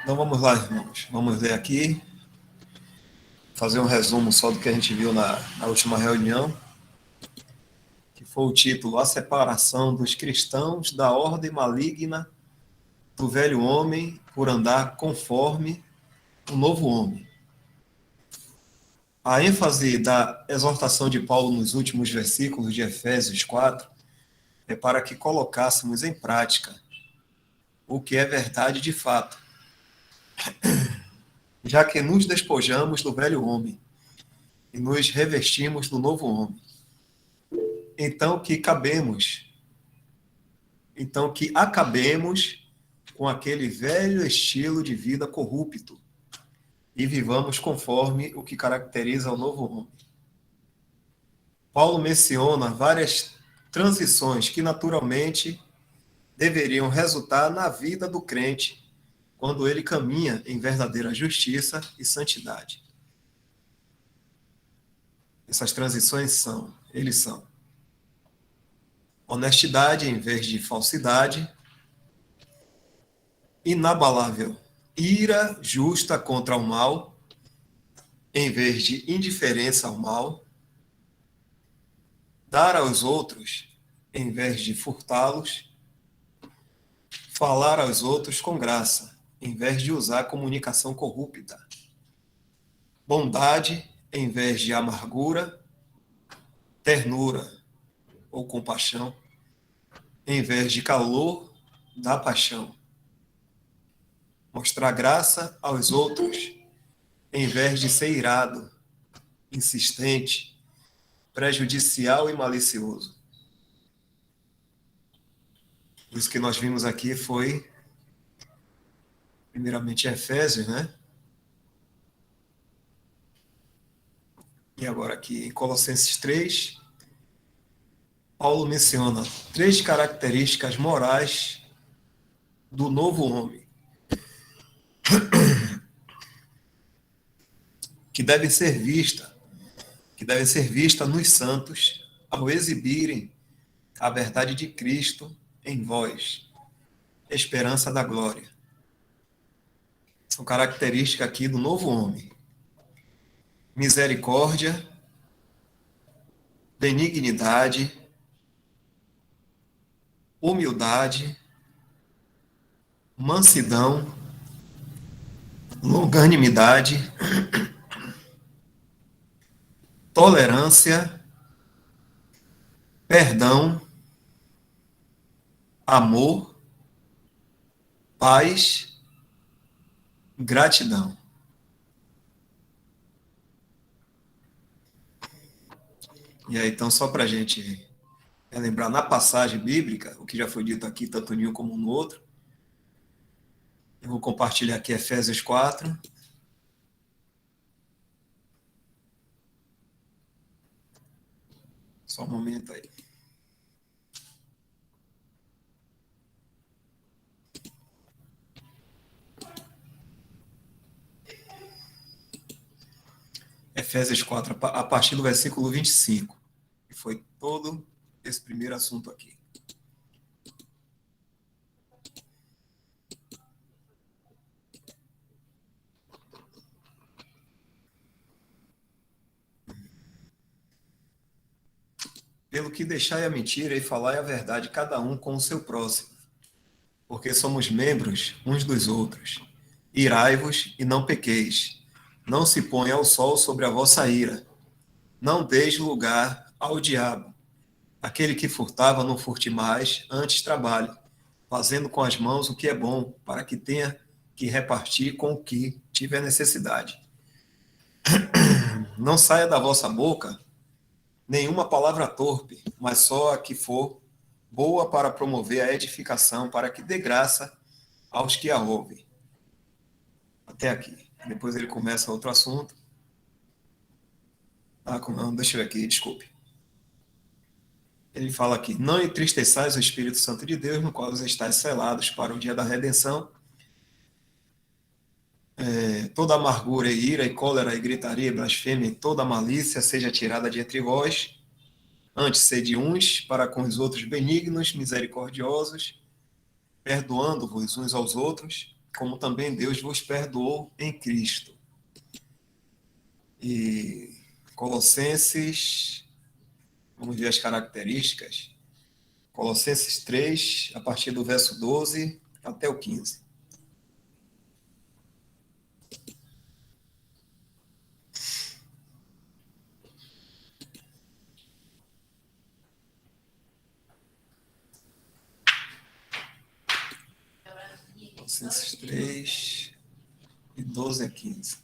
Então vamos lá, irmãos. Vamos ler aqui, fazer um resumo só do que a gente viu na última reunião, que foi o título A Separação dos Cristãos da Ordem Maligna do Velho Homem por Andar Conforme o Novo Homem. A ênfase da exortação de Paulo nos últimos versículos de Efésios 4 é para que colocássemos em prática o que é verdade de fato, já que nos despojamos do velho homem e nos revestimos do novo homem. Então que acabemos com aquele velho estilo de vida corrupto e vivamos conforme o que caracteriza o novo homem. Paulo menciona várias transições que naturalmente deveriam resultar na vida do crente quando ele caminha em verdadeira justiça e santidade. Essas transições são honestidade em vez de falsidade, inabalável ira justa contra o mal, em vez de indiferença ao mal, dar aos outros, em vez de furtá-los, falar aos outros com graça, em vez de usar comunicação corrupta, bondade, em vez de amargura, ternura ou compaixão, em vez de calor da paixão, mostrar graça aos outros, em vez de ser irado, insistente, prejudicial e malicioso. Isso que nós vimos aqui foi, primeiramente, Efésios, né? E agora aqui em Colossenses 3, Paulo menciona 3 características morais do novo homem, que devem ser vistas nos santos ao exibirem a verdade de Cristo em vós, esperança da glória. São características aqui do novo homem. Misericórdia, benignidade, humildade, mansidão, longanimidade, tolerância, perdão, amor, paz, gratidão. E aí, então, só para a gente relembrar na passagem bíblica, o que já foi dito aqui, tanto em um como no outro, eu vou compartilhar aqui Efésios 4. Só um momento aí. Efésios 4, a partir do versículo 25. Que foi todo esse primeiro assunto aqui. Pelo que deixai a mentira e falai a verdade, cada um com o seu próximo, porque somos membros uns dos outros. Irai-vos e não pequeis. Não se ponha o sol sobre a vossa ira. Não deis lugar ao diabo. Aquele que furtava, não furte mais, antes trabalhe, fazendo com as mãos o que é bom, para que tenha que repartir com o que tiver necessidade. Não saia da vossa boca nenhuma palavra torpe, mas só a que for boa para promover a edificação, para que dê graça aos que a ouvem. Até aqui. Depois ele começa outro assunto. Não, deixa eu ver aqui, desculpe. Ele fala aqui, não entristeçais o Espírito Santo de Deus, no qual os estáis selados para o dia da redenção. Toda amargura e ira e cólera e gritaria e blasfêmia e toda malícia seja tirada de entre vós. Antes sede uns para com os outros benignos, misericordiosos, perdoando-vos uns aos outros, como também Deus vos perdoou em Cristo. E Colossenses, vamos ver as características. Colossenses 3, a partir do verso 12 até o 15. Colossenses 3, de 12 a 15.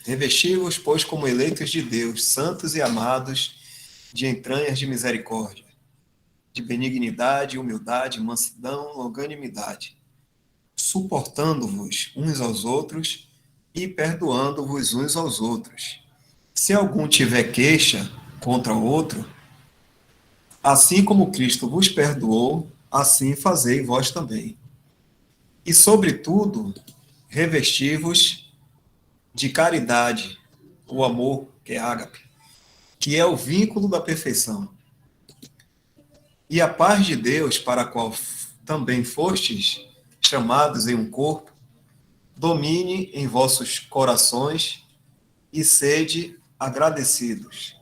Revesti-vos, pois, como eleitos de Deus, santos e amados, de entranhas de misericórdia, de benignidade, humildade, mansidão, longanimidade, suportando-vos uns aos outros e perdoando-vos uns aos outros. Se algum tiver queixa contra o outro, assim como Cristo vos perdoou, assim fazei vós também. E, sobretudo, revesti-vos de caridade, o amor, que é ágape, que é o vínculo da perfeição. E a paz de Deus, para a qual também fostes chamados em um corpo, domine em vossos corações e sede agradecidos.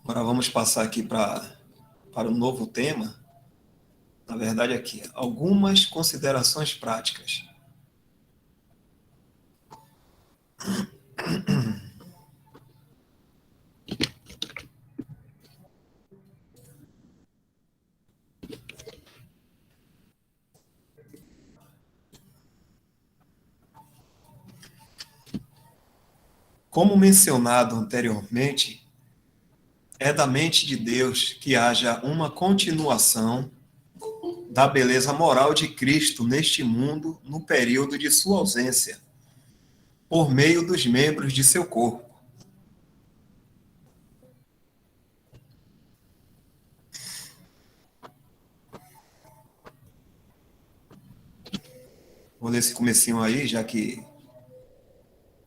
Agora vamos passar aqui para o novo tema. Na verdade, aqui, algumas considerações práticas. Como mencionado anteriormente, é da mente de Deus que haja uma continuação da beleza moral de Cristo neste mundo no período de sua ausência, por meio dos membros de seu corpo. Vou ler esse comecinho aí, já que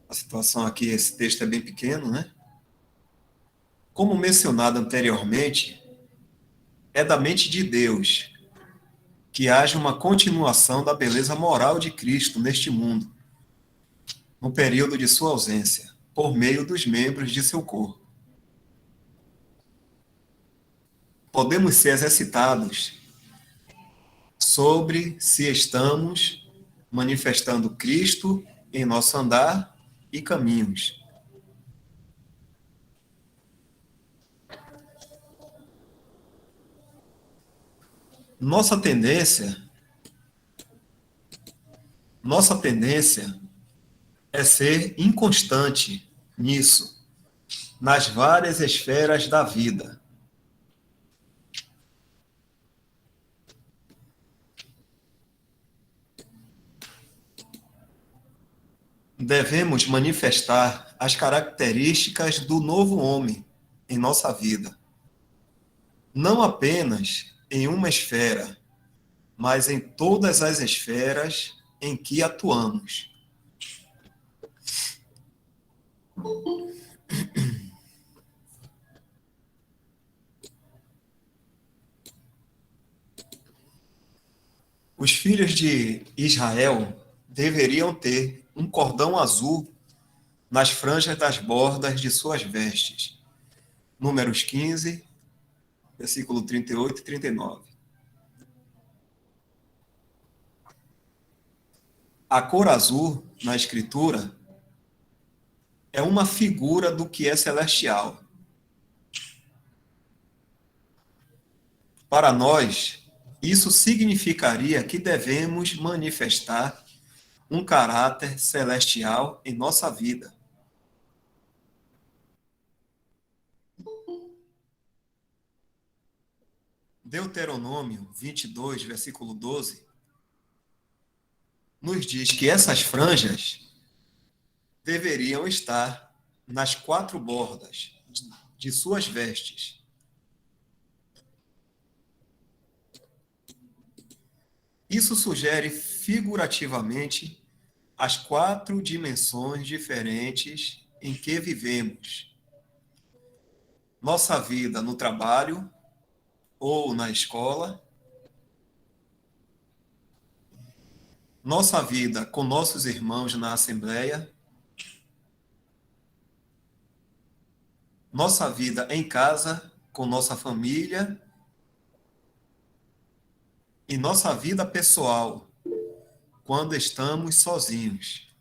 a situação aqui, esse texto é bem pequeno, né? Como mencionado anteriormente, é da mente de Deus que haja uma continuação da beleza moral de Cristo neste mundo, no período de sua ausência, por meio dos membros de seu corpo. Podemos ser exercitados sobre se estamos manifestando Cristo em nosso andar e caminhos. Nossa tendência, nossa tendência é ser inconstante nisso, nas várias esferas da vida. Devemos manifestar as características do novo homem em nossa vida, não apenas em uma esfera, mas em todas as esferas em que atuamos. Os filhos de Israel deveriam ter um cordão azul nas franjas das bordas de suas vestes. Números 15, versículo 38 e 39. A cor azul, na Escritura, é uma figura do que é celestial. Para nós, isso significaria que devemos manifestar um caráter celestial em nossa vida. Deuteronômio 22, versículo 12, nos diz que essas franjas deveriam estar nas quatro bordas de suas vestes. Isso sugere figurativamente as quatro dimensões diferentes em que vivemos. Nossa vida no trabalho ou na escola, nossa vida com nossos irmãos na assembleia, nossa vida em casa com nossa família e nossa vida pessoal quando estamos sozinhos.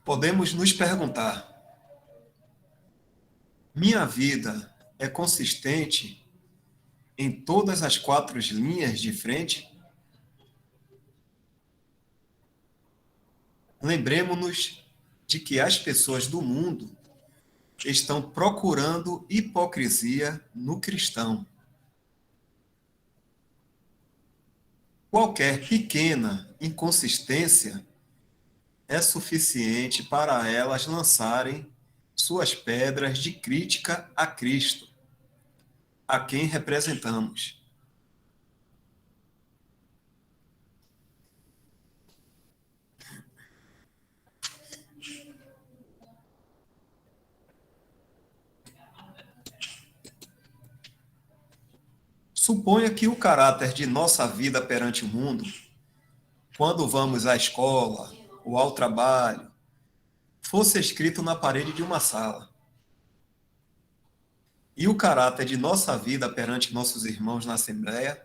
Podemos nos perguntar: minha vida é consistente em todas as quatro linhas de frente? Lembremos-nos de que as pessoas do mundo estão procurando hipocrisia no cristão. Qualquer pequena inconsistência é suficiente para elas lançarem suas pedras de crítica a Cristo, a quem representamos. Suponha que o caráter de nossa vida perante o mundo, quando vamos à escola ou ao trabalho, fosse escrito na parede de uma sala. E o caráter de nossa vida perante nossos irmãos na Assembleia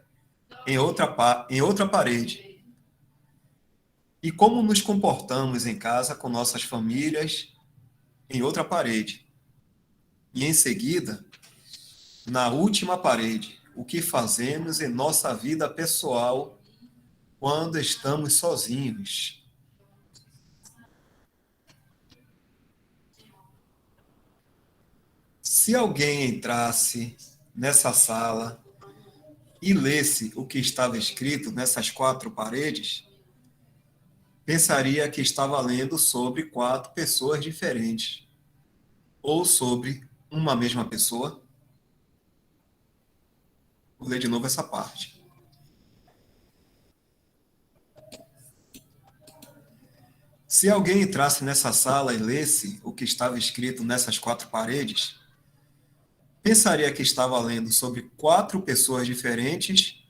em outra parede. E como nos comportamos em casa com nossas famílias em outra parede. E em seguida, na última parede, o que fazemos em nossa vida pessoal quando estamos sozinhos. Se alguém entrasse nessa sala e lesse o que estava escrito nessas quatro paredes, pensaria que estava lendo sobre quatro pessoas diferentes, ou sobre uma mesma pessoa. Vou ler de novo essa parte. Se alguém entrasse nessa sala e lesse o que estava escrito nessas quatro paredes, pensaria que estava lendo sobre quatro pessoas diferentes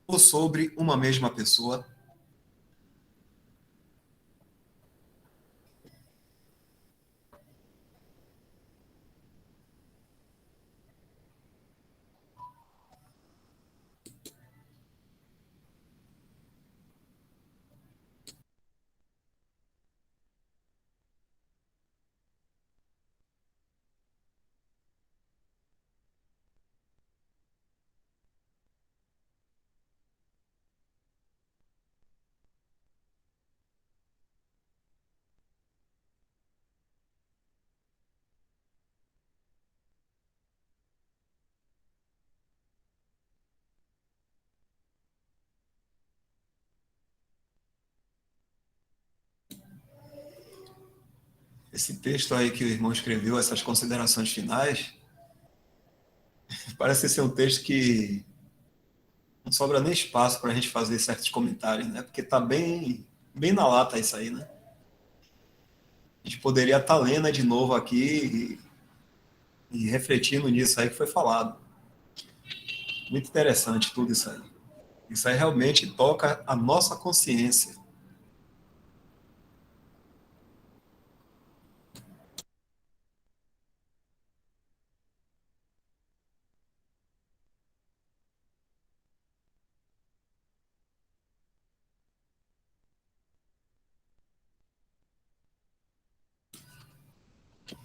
ou sobre uma mesma pessoa. Esse texto aí que o irmão escreveu, essas considerações finais, parece ser um texto que não sobra nem espaço para a gente fazer certos comentários, né? Porque está bem na lata isso aí, né? A gente poderia estar lendo de novo aqui e refletindo nisso aí que foi falado. Muito interessante tudo isso aí. Isso aí realmente toca a nossa consciência.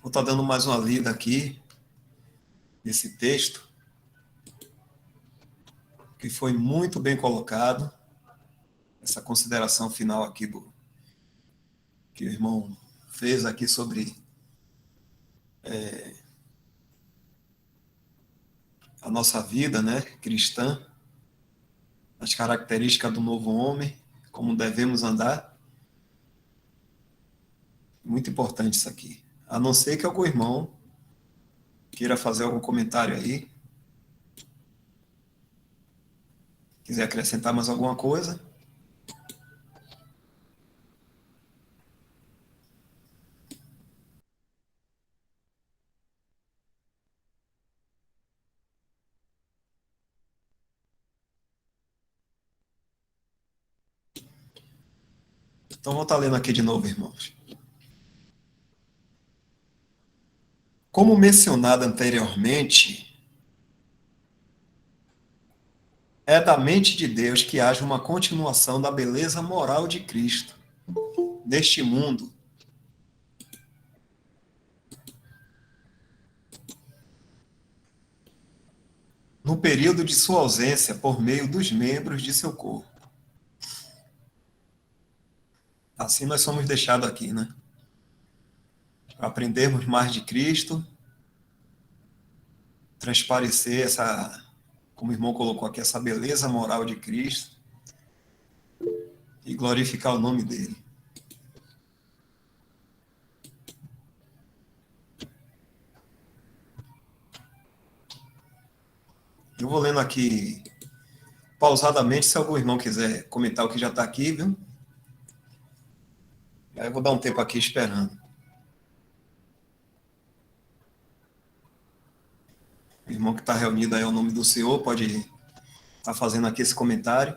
Vou estar dando mais uma lida aqui nesse texto, que foi muito bem colocado, essa consideração final aqui que o irmão fez aqui sobre a nossa vida, né, cristã, as características do novo homem, como devemos andar. Muito importante isso aqui. A não ser que algum irmão queira fazer algum comentário aí, quiser acrescentar mais alguma coisa. Então, vou estar lendo aqui de novo, irmãos. Como mencionado anteriormente, é da mente de Deus que haja uma continuação da beleza moral de Cristo neste mundo, no período de sua ausência, por meio dos membros de seu corpo. Assim nós somos deixados aqui, né? Para aprendermos mais de Cristo, transparecer essa, como o irmão colocou aqui, essa beleza moral de Cristo e glorificar o nome dele. Eu vou lendo aqui pausadamente, se algum irmão quiser comentar o que já está aqui, viu? Aí eu vou dar um tempo aqui esperando. O irmão que está reunido aí ao nome do Senhor pode estar fazendo aqui esse comentário.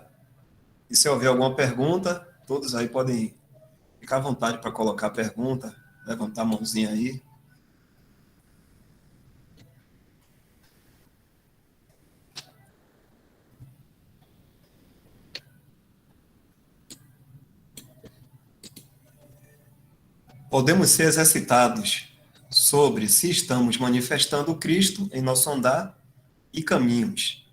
E se houver alguma pergunta, todos aí podem ficar à vontade para colocar a pergunta, levantar a mãozinha aí. Podemos ser exercitados sobre se estamos manifestando o Cristo em nosso andar e caminhos.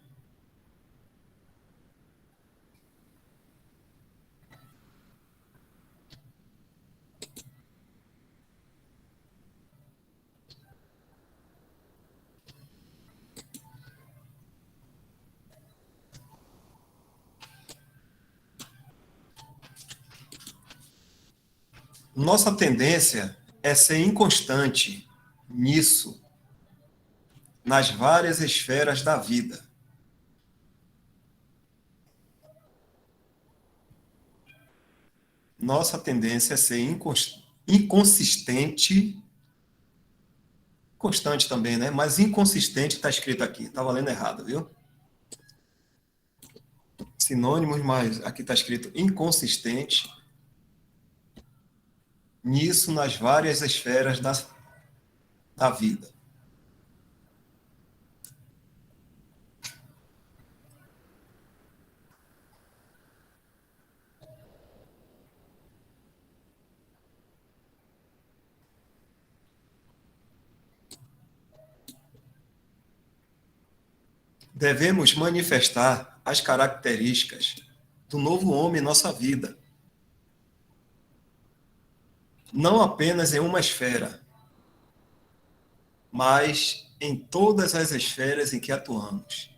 Nossa tendência é ser inconstante nisso, nas várias esferas da vida. Nossa tendência é ser inconsistente, constante também, né? Mas inconsistente está escrito aqui, estava lendo errado, viu? Sinônimos, mas aqui está escrito inconsistente nisso nas várias esferas da vida. Devemos manifestar as características do novo homem em nossa vida, não apenas em uma esfera, mas em todas as esferas em que atuamos.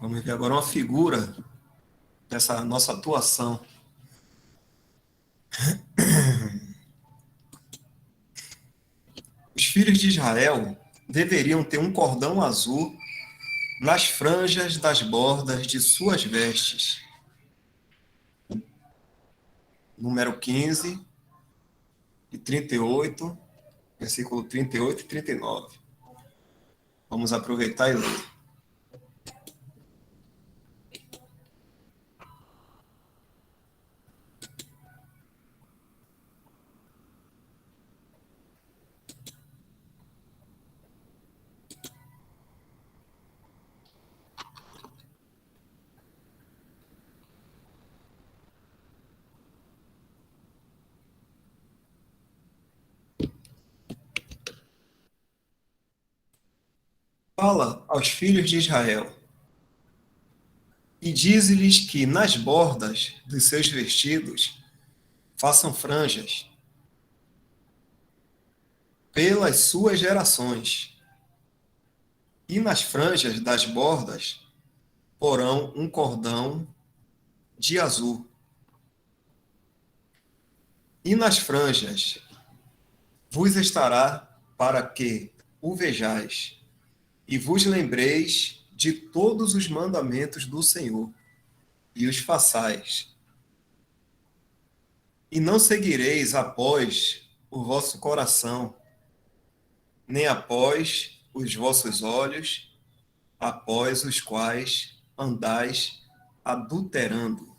Vamos ver agora uma figura dessa nossa atuação. Os filhos de Israel deveriam ter um cordão azul nas franjas das bordas de suas vestes. Número 15 e 38, versículo 38 e 39. Vamos aproveitar e ler. Fala aos filhos de Israel e dize-lhes que nas bordas dos seus vestidos façam franjas pelas suas gerações, e nas franjas das bordas porão um cordão de azul, e nas franjas vos estará para que o vejais e vos lembreis de todos os mandamentos do Senhor e os façais. E não seguireis após o vosso coração, nem após os vossos olhos, após os quais andais adulterando.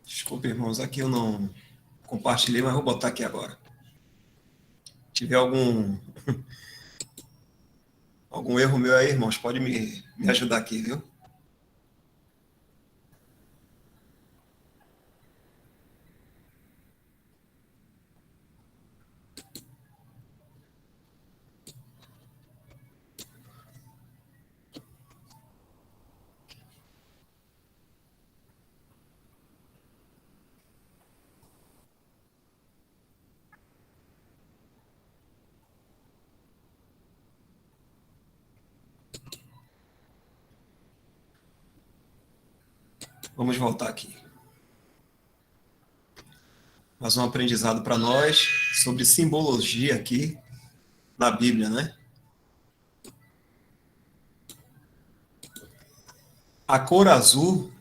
Desculpa, irmãos, aqui eu não compartilhei, mas vou botar aqui agora. Se tiver algum erro meu aí, irmãos, pode me ajudar aqui, viu? Vamos voltar aqui. Mais um aprendizado para nós sobre simbologia aqui na Bíblia, né? A cor azul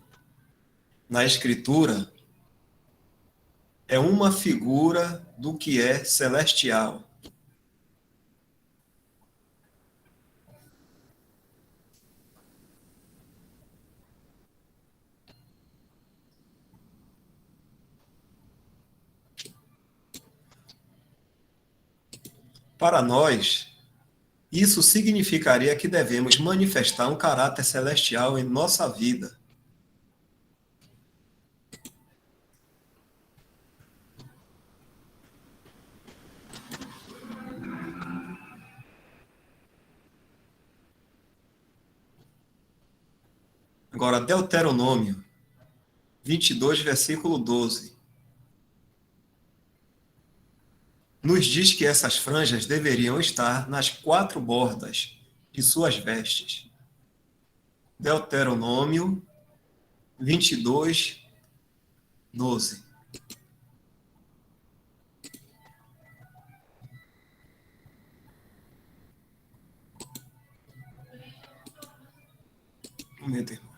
na Escritura é uma figura do que é celestial. Para nós, isso significaria que devemos manifestar um caráter celestial em nossa vida. Agora, Deuteronômio 22, versículo 12, nos diz que essas franjas deveriam estar nas quatro bordas de suas vestes. Deuteronômio 22, 12. Um momento, irmãos.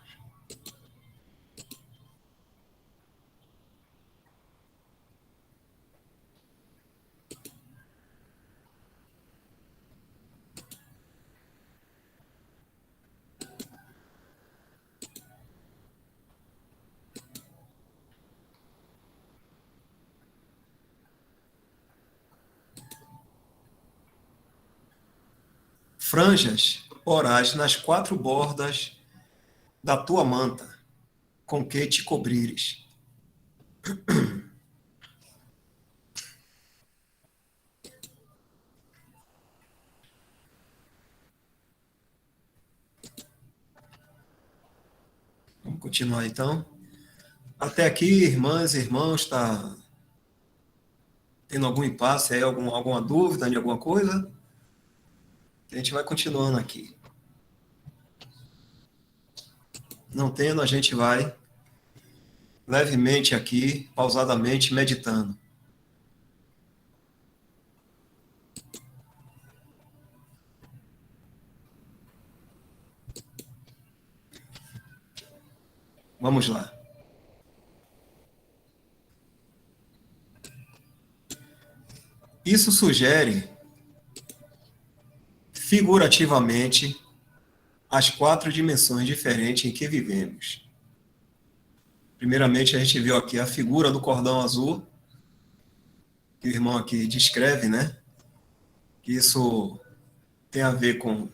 Franjas porás nas quatro bordas da tua manta, com que te cobrires. Vamos continuar então. Até aqui, irmãs e irmãos, está tendo algum impasse aí, alguma dúvida de alguma coisa? A gente vai continuando aqui. Não tendo, a gente vai levemente aqui, pausadamente, meditando. Vamos lá. Isso sugere, figurativamente, as quatro dimensões diferentes em que vivemos. Primeiramente, a gente viu aqui a figura do cordão azul, que o irmão aqui descreve, né? Que isso tem a ver com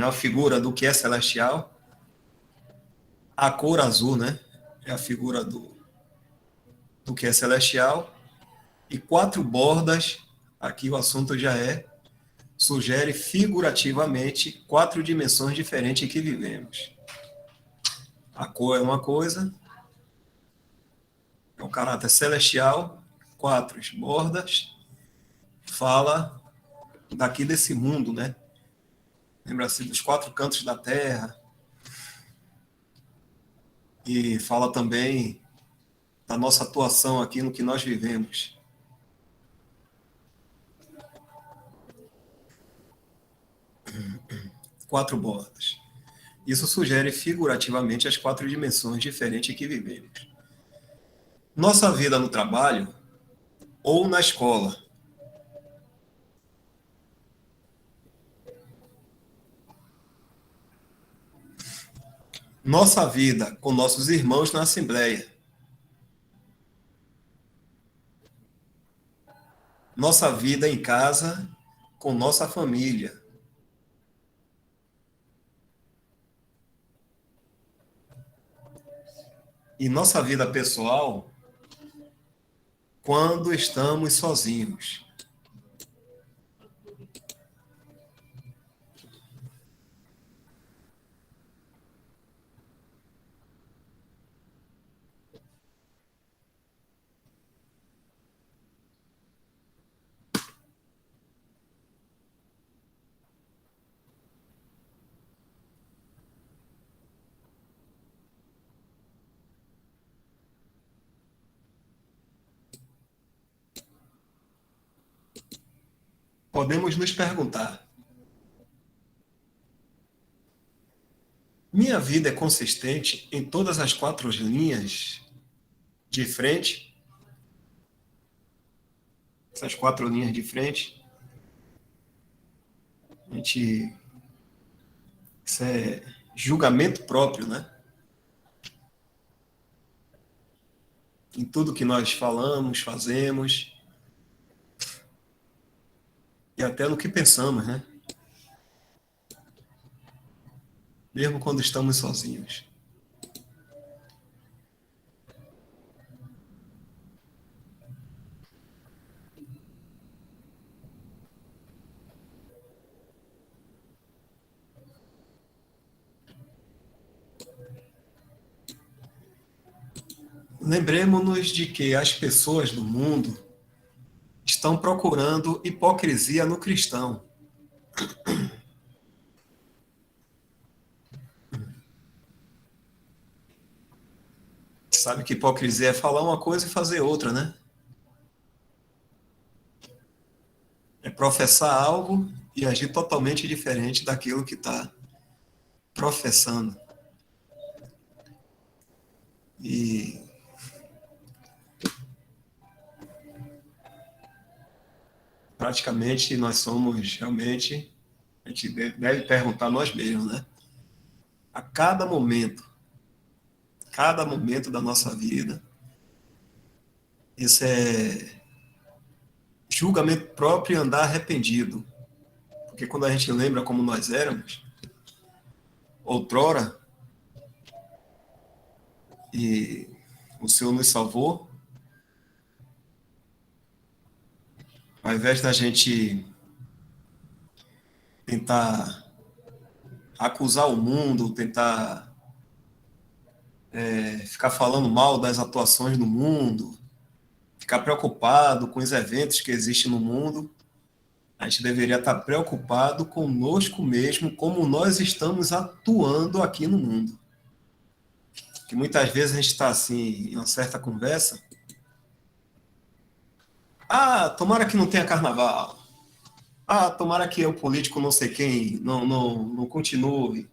a figura do que é celestial. A cor azul, né? É a figura do que é celestial. E 4 bordas, aqui o assunto já sugere figurativamente 4 dimensões diferentes em que vivemos. A cor é uma coisa, é um caráter celestial, 4 bordas, fala daqui desse mundo, né? Lembra-se dos 4 cantos da terra, e fala também da nossa atuação aqui no que nós vivemos. Quatro bordas. Isso sugere figurativamente as 4 dimensões diferentes que vivemos. Nossa vida no trabalho ou na escola. Nossa vida com nossos irmãos na Assembleia. Nossa vida em casa com nossa família. E nossa vida pessoal quando estamos sozinhos. Podemos nos perguntar: minha vida é consistente em todas as 4 linhas de frente? Essas 4 linhas de frente? Isso é julgamento próprio, né? Em tudo que nós falamos, fazemos, e até no que pensamos, né? Mesmo quando estamos sozinhos. Lembremos-nos de que as pessoas do mundo estão procurando hipocrisia no cristão. Sabe que hipocrisia é falar uma coisa e fazer outra, né? É professar algo e agir totalmente diferente daquilo que está professando. E praticamente nós somos realmente, a gente deve perguntar a nós mesmos, né? A cada momento da nossa vida, isso é julgamento próprio e andar arrependido. Porque quando a gente lembra como nós éramos, outrora, e o Senhor nos salvou, ao invés da gente tentar acusar o mundo, tentar ficar falando mal das atuações do mundo, ficar preocupado com os eventos que existem no mundo, a gente deveria estar preocupado conosco mesmo, como nós estamos atuando aqui no mundo. Que muitas vezes a gente está assim, em uma certa conversa, tomara que não tenha carnaval. Tomara que o político não sei quem não continue.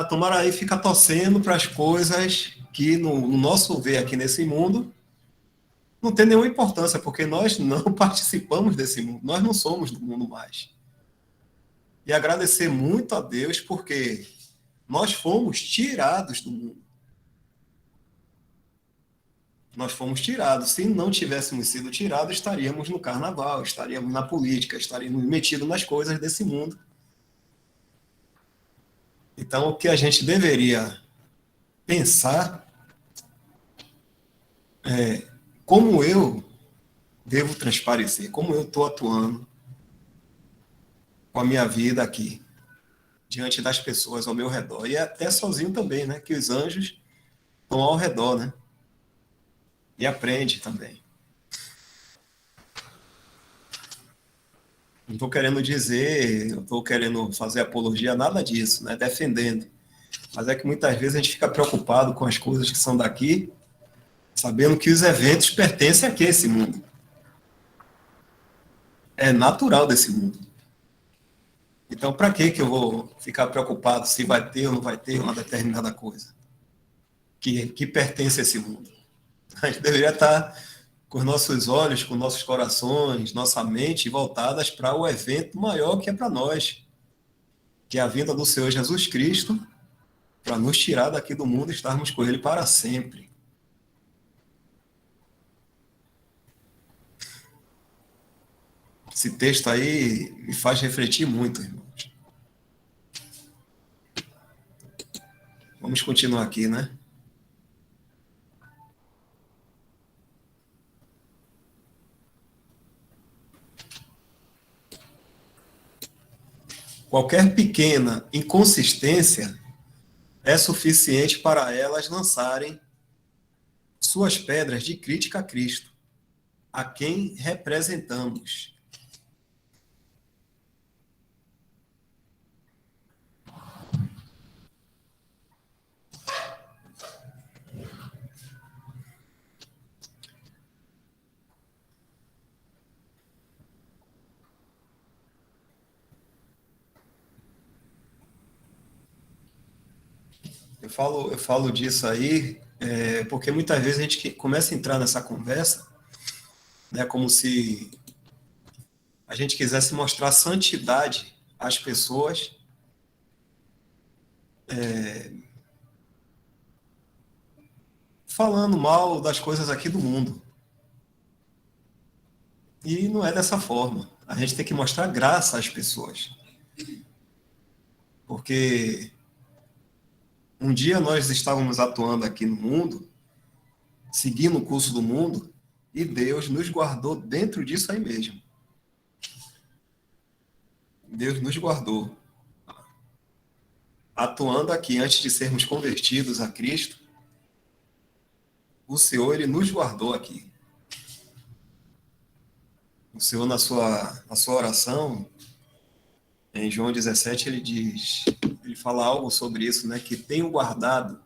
Tomara aí ficar torcendo para as coisas que, no nosso ver aqui nesse mundo, não tem nenhuma importância, porque nós não participamos desse mundo, nós não somos do mundo mais. E agradecer muito a Deus, porque nós fomos tirados do mundo. Nós fomos tirados. Se não tivéssemos sido tirados, estaríamos no carnaval, estaríamos na política, estaríamos metidos nas coisas desse mundo. Então, o que a gente deveria pensar é como eu devo transparecer, como eu estou atuando com a minha vida aqui, diante das pessoas ao meu redor, e até sozinho também, né? Que os anjos estão ao redor, né? E aprende também. Não estou querendo dizer, não estou querendo fazer apologia, nada disso, né? Defendendo. Mas é que muitas vezes a gente fica preocupado com as coisas que são daqui, sabendo que os eventos pertencem aqui a esse mundo. É natural desse mundo. Então, para que eu vou ficar preocupado se vai ter ou não vai ter uma determinada coisa que pertence a esse mundo? A gente deveria estar com os nossos olhos, com nossos corações, nossa mente voltadas para o evento maior que é para nós, que é a vinda do Senhor Jesus Cristo, para nos tirar daqui do mundo e estarmos com Ele para sempre. Esse texto aí me faz refletir muito, irmãos. Vamos continuar aqui, né? Qualquer pequena inconsistência é suficiente para elas lançarem suas pedras de crítica a Cristo, a quem representamos. Eu falo disso aí porque muitas vezes a gente começa a entrar nessa conversa, né, como se a gente quisesse mostrar santidade às pessoas, falando mal das coisas aqui do mundo. E não é dessa forma. A gente tem que mostrar graça às pessoas. Porque um dia nós estávamos atuando aqui no mundo, seguindo o curso do mundo, e Deus nos guardou dentro disso aí mesmo. Deus nos guardou. Atuando aqui antes de sermos convertidos a Cristo, o Senhor, Ele nos guardou aqui. O Senhor, na sua oração, em João 17, ele fala algo sobre isso, né? Que tenho guardado.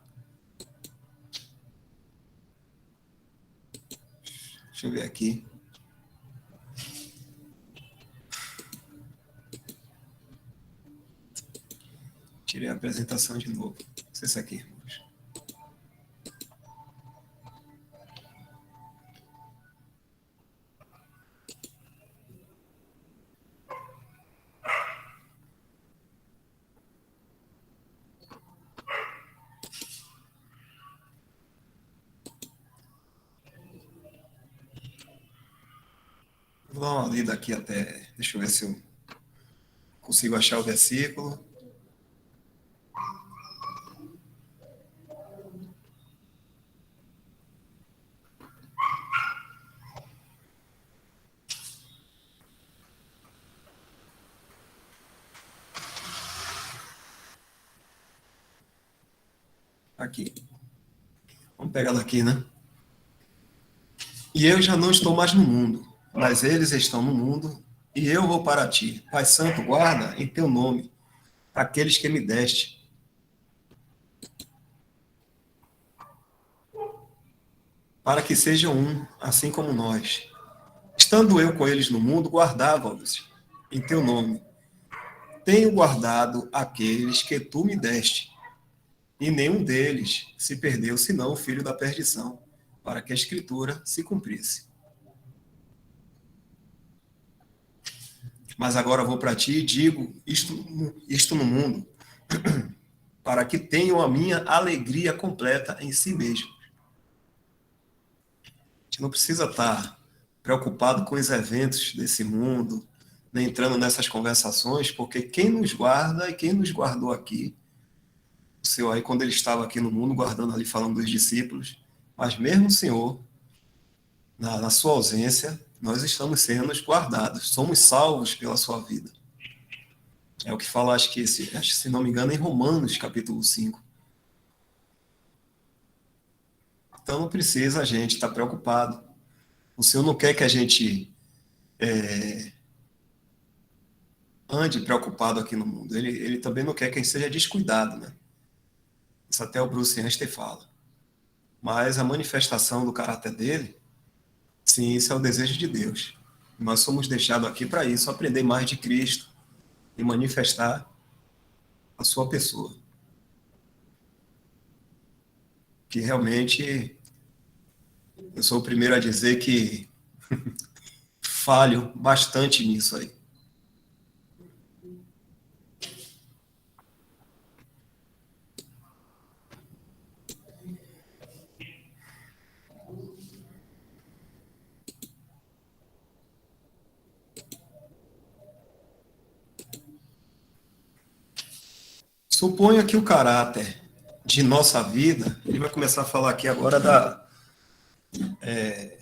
Deixa eu ver aqui. Tirei a apresentação de novo. Não sei se é aqui, irmãos. Vou dar uma lida aqui até. Deixa eu ver se eu consigo achar o versículo. Aqui. Vamos pegar daqui, né? E eu já não estou mais no mundo, mas eles estão no mundo, e eu vou para ti. Pai Santo, guarda em teu nome aqueles que me deste, para que sejam um, assim como nós. Estando eu com eles no mundo, guardava-os em teu nome. Tenho guardado aqueles que tu me deste, e nenhum deles se perdeu, senão o filho da perdição, para que a Escritura se cumprisse. Mas agora vou para ti e digo isto no mundo, para que tenham a minha alegria completa em si mesmo. gente não precisa estar preocupado com os eventos desse mundo, nem entrando nessas conversações, porque quem nos guarda e quem nos guardou aqui, o Senhor aí, quando ele estava aqui no mundo, guardando ali, falando dos discípulos, mas mesmo o Senhor, na sua ausência, nós estamos sendo guardados, somos salvos pela sua vida. É o que fala, acho que se não me engano, em Romanos, capítulo 5. Então não precisa a gente estar preocupado. O Senhor não quer que a gente ande preocupado aqui no mundo. Ele também não quer que a gente seja descuidado, né? Isso até o Bruce Anstey fala. Mas a manifestação do caráter dele, sim, isso é o desejo de Deus. Nós somos deixados aqui para isso, aprender mais de Cristo e manifestar a sua pessoa. Que realmente eu sou o primeiro a dizer que falho bastante nisso aí. Suponha que o caráter de nossa vida, ele vai começar a falar aqui agora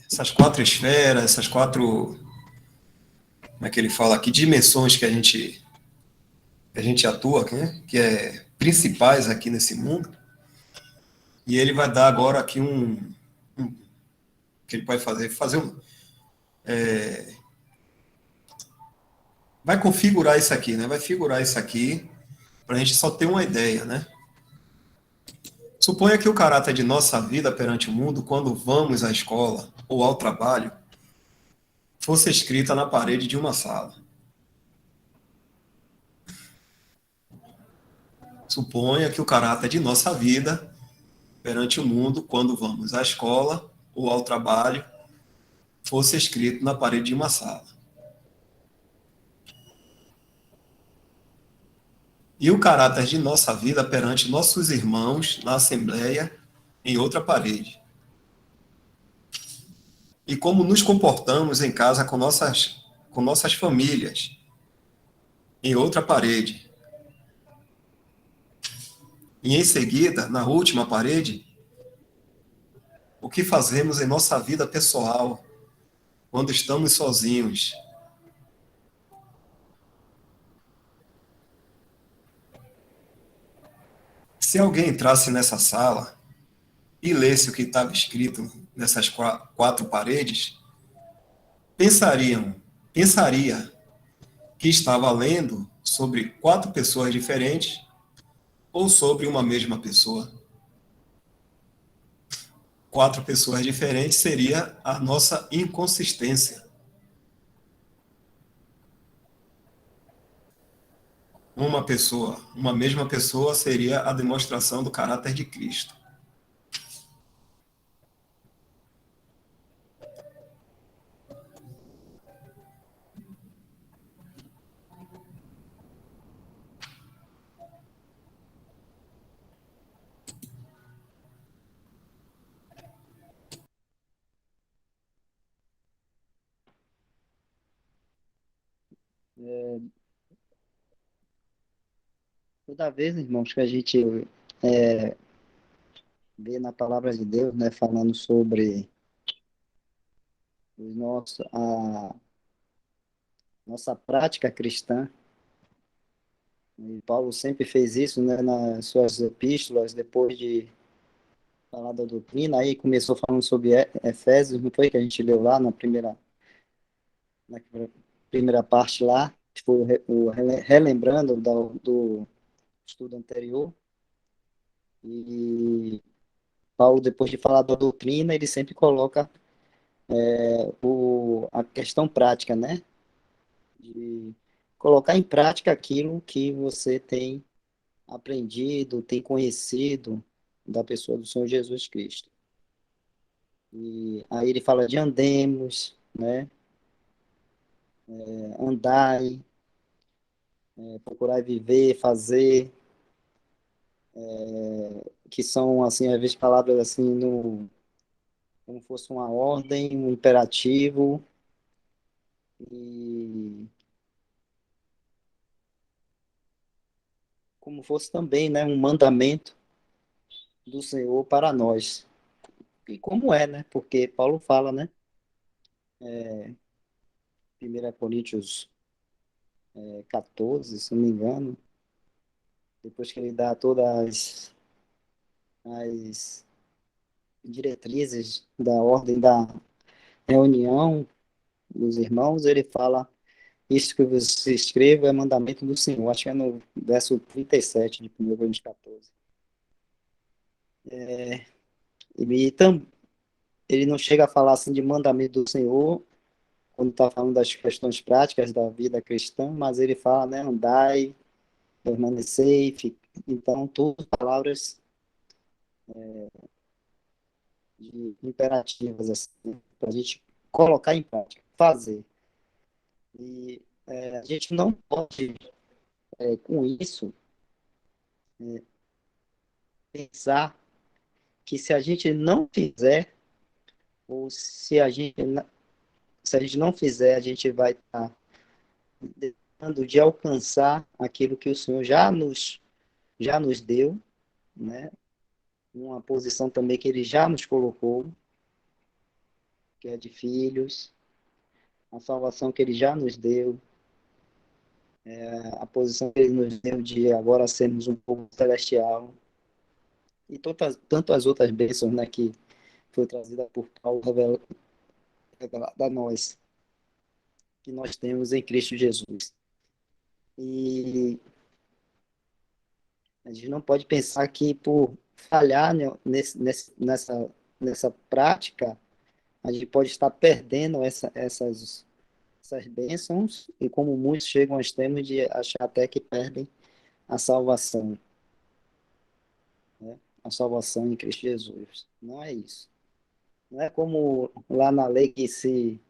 essas quatro esferas, essas quatro, como é que ele fala aqui, dimensões que a gente atua, né? Que é principais aqui nesse mundo. E ele vai dar agora aqui um que ele pode fazer vai configurar isso aqui, né? Vai figurar isso aqui para a gente só ter uma ideia, né? Suponha que o caráter de nossa vida perante o mundo, quando vamos à escola ou ao trabalho, fosse escrita na parede de uma sala. Suponha que o caráter de nossa vida perante o mundo, quando vamos à escola ou ao trabalho, fosse escrito na parede de uma sala. E o caráter de nossa vida perante nossos irmãos na Assembleia, em outra parede. E como nos comportamos em casa com nossas famílias, em outra parede. E em seguida, na última parede, o que fazemos em nossa vida pessoal, quando estamos sozinhos. Se alguém entrasse nessa sala e lesse o que estava escrito nessas quatro paredes, pensariam, pensaria que estava lendo sobre quatro pessoas diferentes ou sobre uma mesma pessoa. Quatro pessoas diferentes seria a nossa inconsistência. Uma pessoa, uma mesma pessoa seria a demonstração do caráter de Cristo. Toda vez, irmãos, que a gente vê na palavra de Deus, né, falando sobre a nossa prática cristã, e Paulo sempre fez isso, né, nas suas epístolas, depois de falar da doutrina, aí começou falando sobre Efésios, não foi que a gente leu lá na primeira parte lá, que foi relembrando do estudo anterior, e Paulo, depois de falar da doutrina, ele sempre coloca a questão prática, né? De colocar em prática aquilo que você tem aprendido, tem conhecido da pessoa do Senhor Jesus Cristo. E aí ele fala de andemos, né? Andai, procurar viver, fazer, que são, assim, às vezes palavras assim, no como fosse uma ordem, um imperativo, e como fosse também, né, um mandamento do Senhor para nós. E como é, né? Porque Paulo fala, né? 1 Coríntios 14, se não me engano, depois que ele dá todas as diretrizes da ordem da reunião dos irmãos, ele fala: isso que você escreve é mandamento do Senhor. Acho que é no verso 37 de 1 Coríntios 14. Ele, ele não chega a falar assim de mandamento do Senhor quando está falando das questões práticas da vida cristã, mas ele fala, né, andai, permanecei, então, todas palavras imperativas, assim, para a gente colocar em prática, fazer. E a gente não pode, com isso, pensar que se a gente não fizer, ou se a gente não fizer, a gente vai estar deixando de alcançar aquilo que o Senhor já nos deu, né? Uma posição também que ele já nos colocou, que é de filhos, a salvação que ele já nos deu, a posição que ele nos deu de agora sermos um povo celestial, e tantas outras bênçãos, né, que foi trazida por Paulo revelada a nós, que nós temos em Cristo Jesus. E a gente não pode pensar que por falhar, né, nessa prática, a gente pode estar perdendo essas bênçãos, e como muitos chegam aos termos de achar até que perdem a salvação, né? A salvação em Cristo Jesus. Não é isso. Não é como lá na lei que se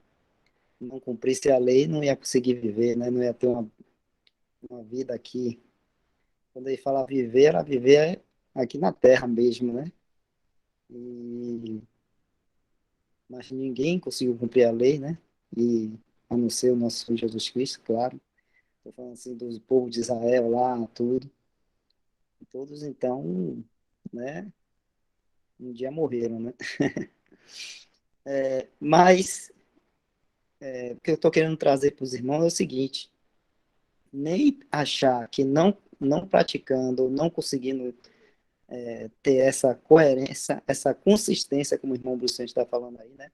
não cumprisse a lei, não ia conseguir viver, né? Não ia ter uma vida aqui. Quando ele fala viver, era viver aqui na terra mesmo, né? E, mas ninguém conseguiu cumprir a lei, né? E a não ser o nosso Senhor Jesus Cristo, claro. Estou falando assim do povo de Israel lá, tudo. Todos, então, né? Um dia morreram, né? Mas o que eu estou querendo trazer para os irmãos é o seguinte: nem achar que não praticando, não conseguindo ter essa coerência, essa consistência, como o irmão Bruce está falando aí, né?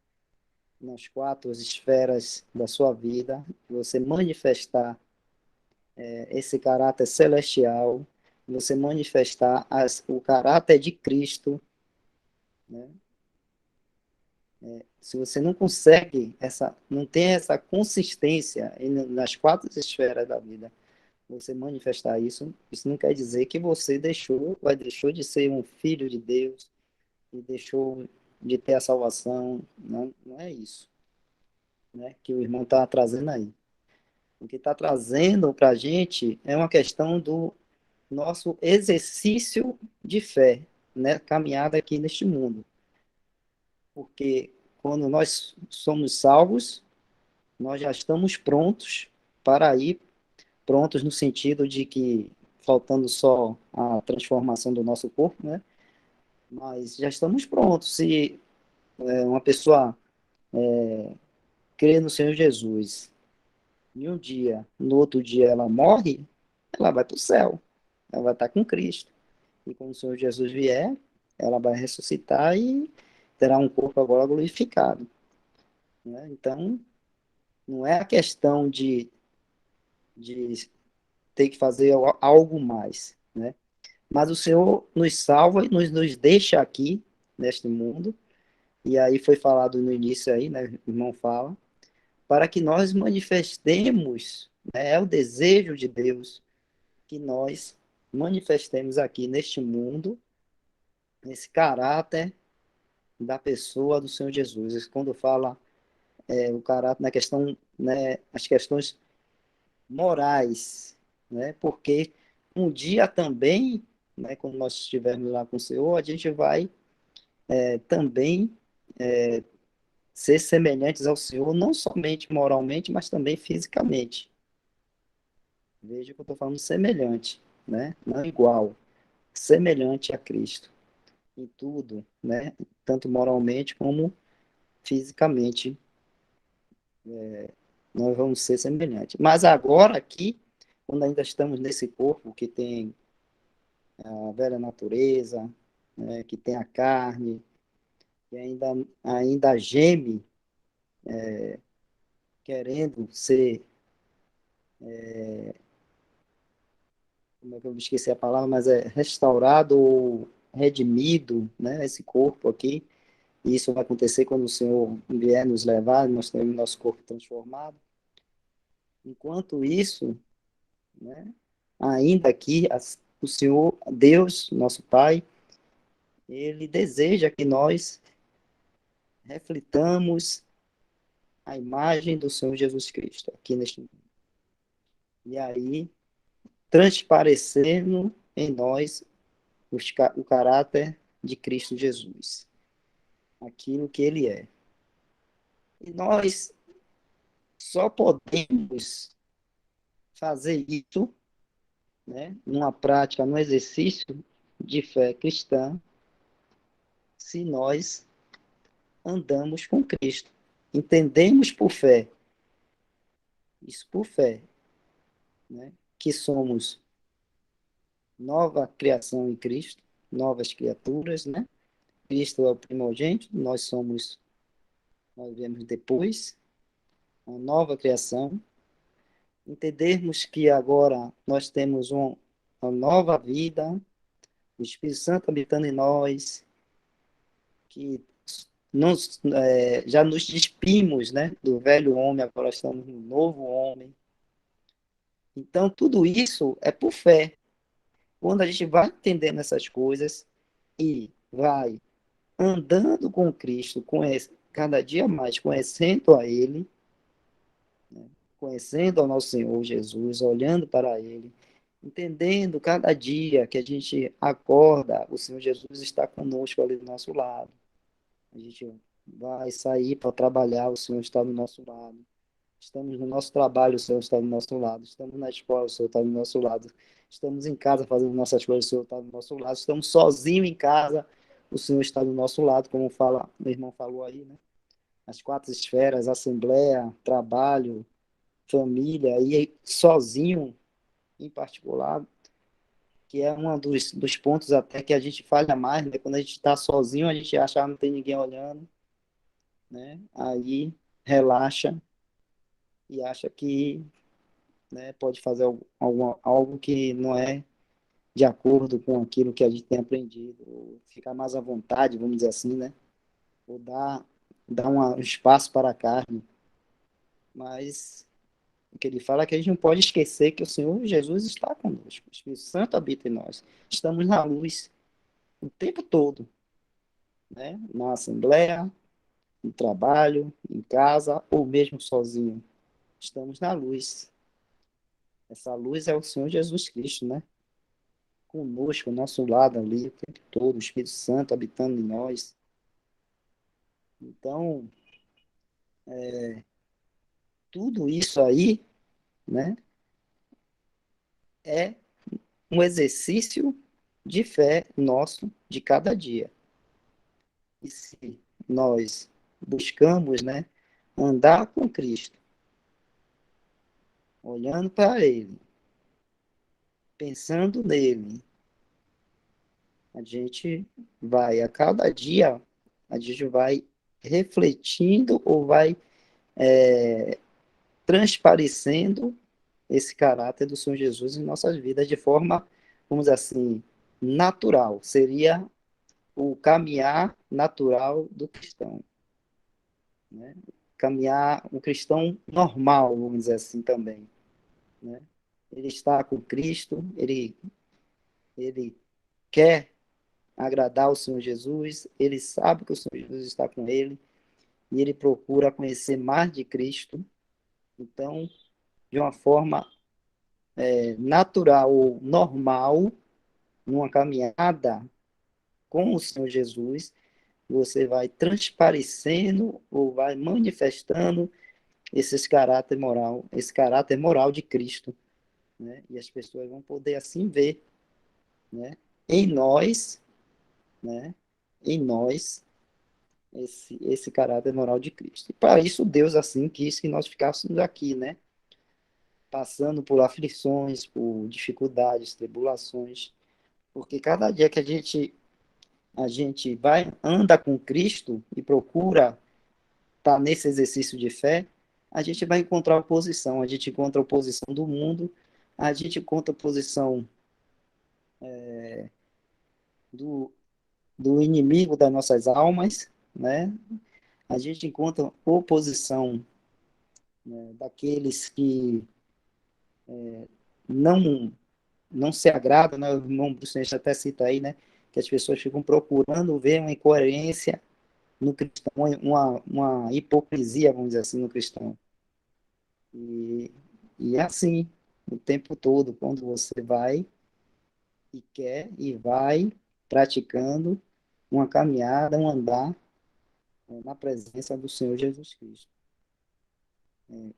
Nas quatro esferas da sua vida, você manifestar esse caráter celestial, você manifestar o caráter de Cristo, né? Se você não consegue não tem essa consistência nas quatro esferas da vida, você manifestar isso, isso não quer dizer que você deixou de ser um filho de Deus e deixou de ter a salvação. Não, não é isso, né, que o irmão está trazendo aí. O que está trazendo para a gente é uma questão do nosso exercício de fé, né, caminhada aqui neste mundo. Porque quando nós somos salvos, nós já estamos prontos para ir, prontos no sentido de que faltando só a transformação do nosso corpo, né? Mas já estamos prontos. Se uma pessoa crê no Senhor Jesus e um dia, no outro dia ela morre, ela vai para o céu, ela vai estar com Cristo. E quando o Senhor Jesus vier, ela vai ressuscitar e terá um corpo agora glorificado, né? Então, não é a questão de ter que fazer algo mais, né? Mas o Senhor nos salva e nos deixa aqui, neste mundo, e aí foi falado no início aí, né, o irmão fala, para que nós manifestemos, né, é o desejo de Deus, que nós manifestemos aqui neste mundo, esse caráter da pessoa do Senhor Jesus. Quando fala o caráter na questão, né, as questões morais, né, porque um dia também, né, quando nós estivermos lá com o Senhor, a gente vai também ser semelhantes ao Senhor, não somente moralmente, mas também fisicamente. Veja que eu estou falando semelhante, né? Não igual, semelhante a Cristo em tudo, né? Tanto moralmente como fisicamente, nós vamos ser semelhantes. Mas agora aqui, quando ainda estamos nesse corpo que tem a velha natureza, né? Que tem a carne, que ainda geme, querendo ser, como é que eu esqueci a palavra, mas é restaurado ou redimido, né? Esse corpo aqui. E isso vai acontecer quando o Senhor vier nos levar, nós temos nosso corpo transformado. Enquanto isso, né, ainda aqui, o Senhor, Deus, nosso Pai, Ele deseja que nós reflitamos a imagem do Senhor Jesus Cristo aqui neste mundo. E aí, transparecendo em nós o caráter de Cristo Jesus, aquilo que Ele é. E nós só podemos fazer isso, né, numa prática, num exercício de fé cristã, se nós andamos com Cristo. Entendemos por fé, isso por fé, né, que somos nova criação em Cristo, novas criaturas, né? Cristo é o primogênito, nós viemos depois, uma nova criação. Entendermos que agora nós temos uma nova vida, o Espírito Santo habitando em nós, que já nos despimos, né, do velho homem, agora estamos no novo homem. Então, tudo isso é por fé. Quando a gente vai entendendo essas coisas e vai andando com Cristo, cada dia mais conhecendo a Ele, né, conhecendo ao nosso Senhor Jesus, olhando para Ele, entendendo cada dia que a gente acorda, o Senhor Jesus está conosco ali do nosso lado. A gente vai sair para trabalhar, o Senhor está do nosso lado. Estamos no nosso trabalho, o Senhor está do nosso lado. Estamos na escola, o Senhor está do nosso lado. Estamos em casa fazendo nossas coisas, o Senhor está do nosso lado. Estamos sozinhos em casa, o Senhor está do nosso lado, como fala, meu irmão falou aí, né? As quatro esferas, assembleia, trabalho, família, e aí, sozinho, em particular, que é um dos pontos até que a gente falha mais, né? Quando a gente está sozinho, a gente acha que não tem ninguém olhando, né? Aí relaxa e acha que, né, pode fazer algo que não é de acordo com aquilo que a gente tem aprendido, ou ficar mais à vontade, vamos dizer assim, né? Ou dar um espaço para a carne. Mas o que ele fala é que a gente não pode esquecer que o Senhor Jesus está conosco, o Espírito Santo habita em nós. Estamos na luz o tempo todo, né? Na assembleia, no trabalho, em casa, ou mesmo sozinho. Estamos na luz. Essa luz é o Senhor Jesus Cristo, né? Conosco, ao nosso lado ali, o tempo todo, o Espírito Santo habitando em nós. Então, tudo isso aí, né, é um exercício de fé nosso de cada dia. E se nós buscamos, né, andar com Cristo, olhando para Ele, pensando nele, a gente vai, a cada dia, a gente vai refletindo ou vai transparecendo esse caráter do Senhor Jesus em nossas vidas de forma, vamos dizer assim, natural. Seria o caminhar natural do cristão, né? Caminhar um cristão normal, vamos dizer assim também, né? Ele está com Cristo, ele quer agradar o Senhor Jesus, ele sabe que o Senhor Jesus está com ele e ele procura conhecer mais de Cristo. Então, de uma forma natural ou normal, numa caminhada com o Senhor Jesus, você vai transparecendo ou vai manifestando esse caráter moral de Cristo, né? E as pessoas vão poder assim ver, né? Em nós, né? Em nós esse caráter moral de Cristo. E para isso Deus assim quis que nós ficássemos aqui, né? Passando por aflições, por dificuldades, tribulações, porque cada dia que a gente vai anda com Cristo e procura estar nesse exercício de fé, a gente vai encontrar oposição, a gente encontra oposição do mundo, a gente encontra oposição do, do inimigo das nossas almas, né? A gente encontra oposição, né, daqueles que não não se agradam, né? O irmão Bruce até cita aí, né? Que as pessoas ficam procurando ver uma incoerência no cristão, uma hipocrisia, vamos dizer assim, no cristão. E, e é assim, o tempo todo, quando você vai e quer e vai praticando uma caminhada, um andar na presença do Senhor Jesus Cristo,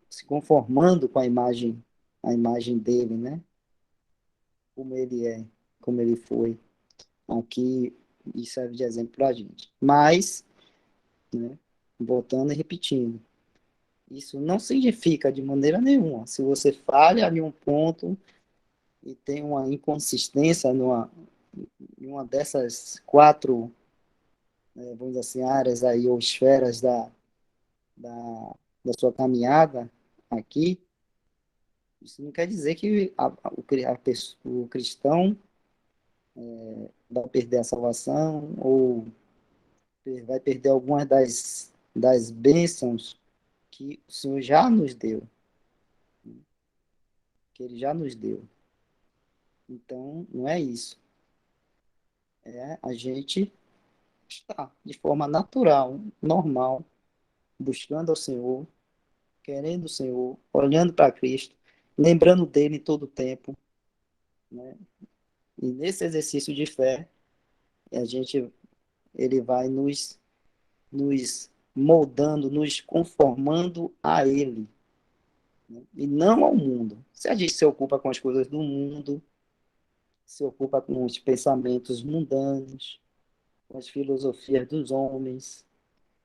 se conformando com a imagem dele, né? Como ele é, como ele foi. Aqui, isso serve de exemplo para a gente. Mas, né, voltando e repetindo, isso não significa de maneira nenhuma, se você falha em um ponto e tem uma inconsistência em uma dessas quatro, vamos dizer assim, áreas aí, ou esferas da, da sua caminhada aqui, isso não quer dizer que o cristão vai perder a salvação ou vai perder algumas das bênçãos que o Senhor já nos deu, que Ele já nos deu. Então, não é isso. É a gente estar de forma natural, normal, buscando ao Senhor, querendo o Senhor, olhando para Cristo, lembrando dele em todo o tempo, né? E nesse exercício de fé, a gente, ele vai nos moldando, nos conformando a Ele, né? E não ao mundo. Se a gente se ocupa com as coisas do mundo, se ocupa com os pensamentos mundanos, com as filosofias dos homens,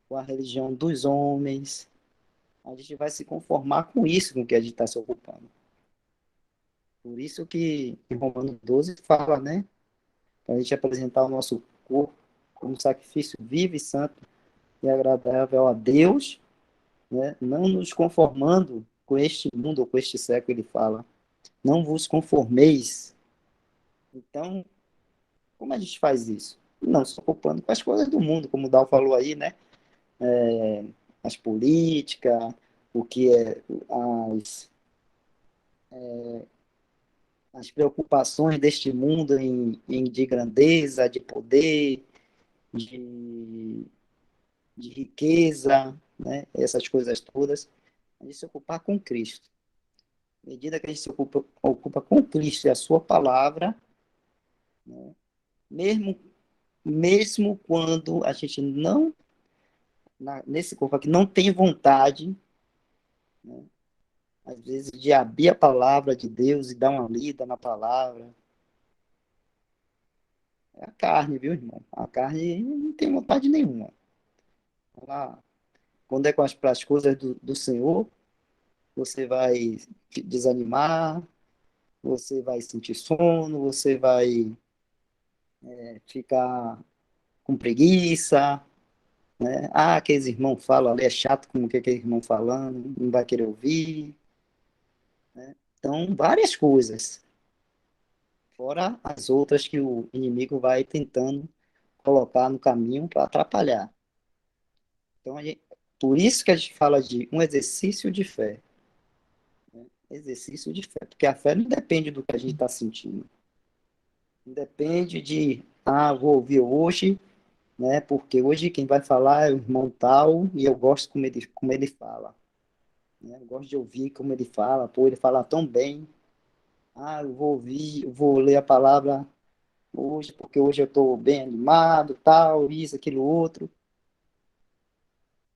com a religião dos homens, a gente vai se conformar com isso com que a gente está se ocupando. Por isso que em Romanos 12 fala, né? Para a gente apresentar o nosso corpo como sacrifício vivo e santo e agradável a Deus, né? Não nos conformando com este mundo ou com este século, ele fala. Não vos conformeis. Então, como a gente faz isso? Não se ocupando com as coisas do mundo, como o Dal falou aí, né? As políticas, o que é as preocupações deste mundo de grandeza, de poder, de, de riqueza, né? Essas coisas todas, a gente se ocupar com Cristo. À medida que a gente se ocupa com Cristo e a sua palavra, né? mesmo, mesmo quando a gente não, nesse corpo aqui, não tem vontade, né? Às vezes, de abrir a palavra de Deus e dar uma lida na palavra, é a carne, viu, irmão? A carne não tem vontade nenhuma. Ela, quando é com as coisas do Senhor, você vai desanimar, você vai sentir sono, você vai ficar com preguiça, né? Ah, aqueles irmãos falam ali, é chato como que aquele irmão falando, não vai querer ouvir. Então, várias coisas, fora as outras que o inimigo vai tentando colocar no caminho para atrapalhar. Então, por isso que a gente fala de um exercício de fé. Exercício de fé, porque a fé não depende do que a gente está sentindo. Não depende de, vou ouvir hoje, né? Porque hoje quem vai falar é o irmão tal e eu gosto como ele fala. Né? Eu gosto de ouvir como ele fala, pô, ele fala tão bem. Eu vou ouvir, eu vou ler a palavra hoje, porque hoje eu estou bem animado, tal, isso, aquilo, outro.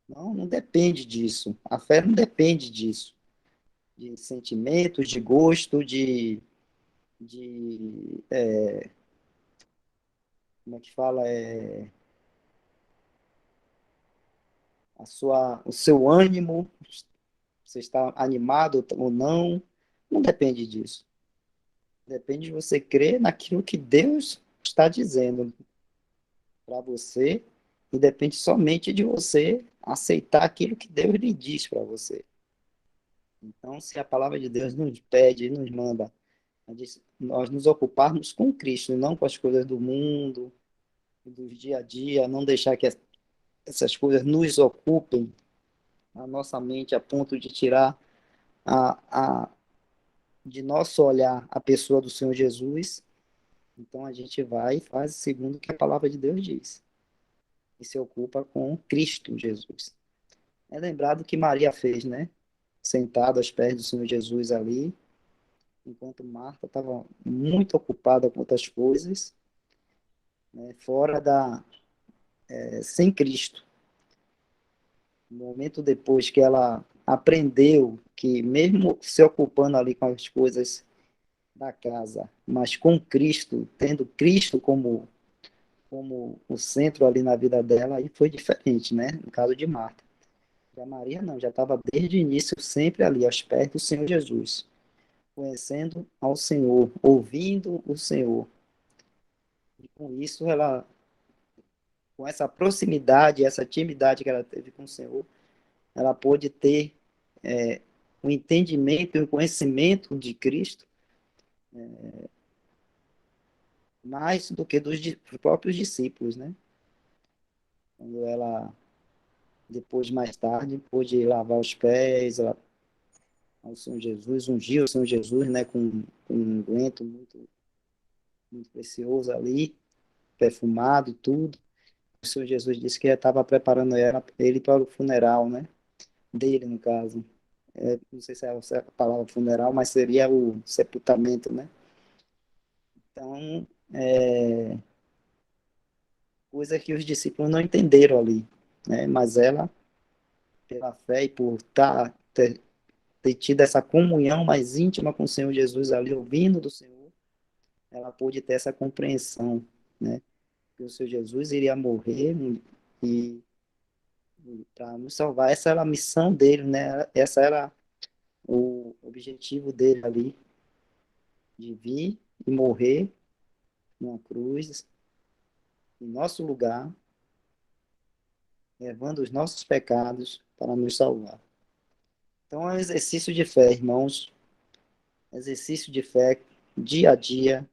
Não, não depende disso. A fé não depende disso. De sentimentos, de gosto, de como é que fala? O seu ânimo, você está animado ou não, não depende disso. Depende de você crer naquilo que Deus está dizendo para você e depende somente de você aceitar aquilo que Deus lhe diz para você. Então, se a palavra de Deus nos pede, nos manda, nós nos ocuparmos com Cristo, e não com as coisas do mundo, do dia a dia, não deixar que essas coisas nos ocupem a nossa mente a ponto de tirar a, de nosso olhar a pessoa do Senhor Jesus. Então a gente vai e faz segundo o que a palavra de Deus diz. E se ocupa com Cristo Jesus. É lembrado que Maria fez, né? Sentada aos pés do Senhor Jesus ali, enquanto Marta estava muito ocupada com outras coisas, né? Fora sem Cristo. No momento depois que ela aprendeu que mesmo se ocupando ali com as coisas da casa, mas com Cristo, tendo Cristo como o centro ali na vida dela, aí foi diferente, né? No caso de Marta. Já Maria não, já estava desde o início sempre ali, aos pés do Senhor Jesus, conhecendo ao Senhor, ouvindo o Senhor. E com isso, ela, com essa proximidade, essa intimidade que ela teve com o Senhor, ela pôde ter o entendimento e o conhecimento de Cristo mais do que dos próprios discípulos, né? Quando ela, depois, mais tarde, pôde lavar os pés ao Senhor Jesus, ungiu o Senhor Jesus, né, com um unguento muito, muito precioso ali, perfumado, tudo. O Senhor Jesus disse que estava preparando ele para o funeral, né? Dele, no caso. Não sei se é a palavra funeral, mas seria o sepultamento, né? Então, coisa que os discípulos não entenderam ali, né? Mas ela, pela fé e por ter tido essa comunhão mais íntima com o Senhor Jesus ali, ouvindo do Senhor, ela pôde ter essa compreensão, né? Que o Senhor Jesus iria morrer e, e para nos salvar. Essa era a missão dele, né? Essa era o objetivo dele ali, de vir e morrer numa cruz, em nosso lugar, levando os nossos pecados para nos salvar. Então é um exercício de fé, irmãos, exercício de fé dia a dia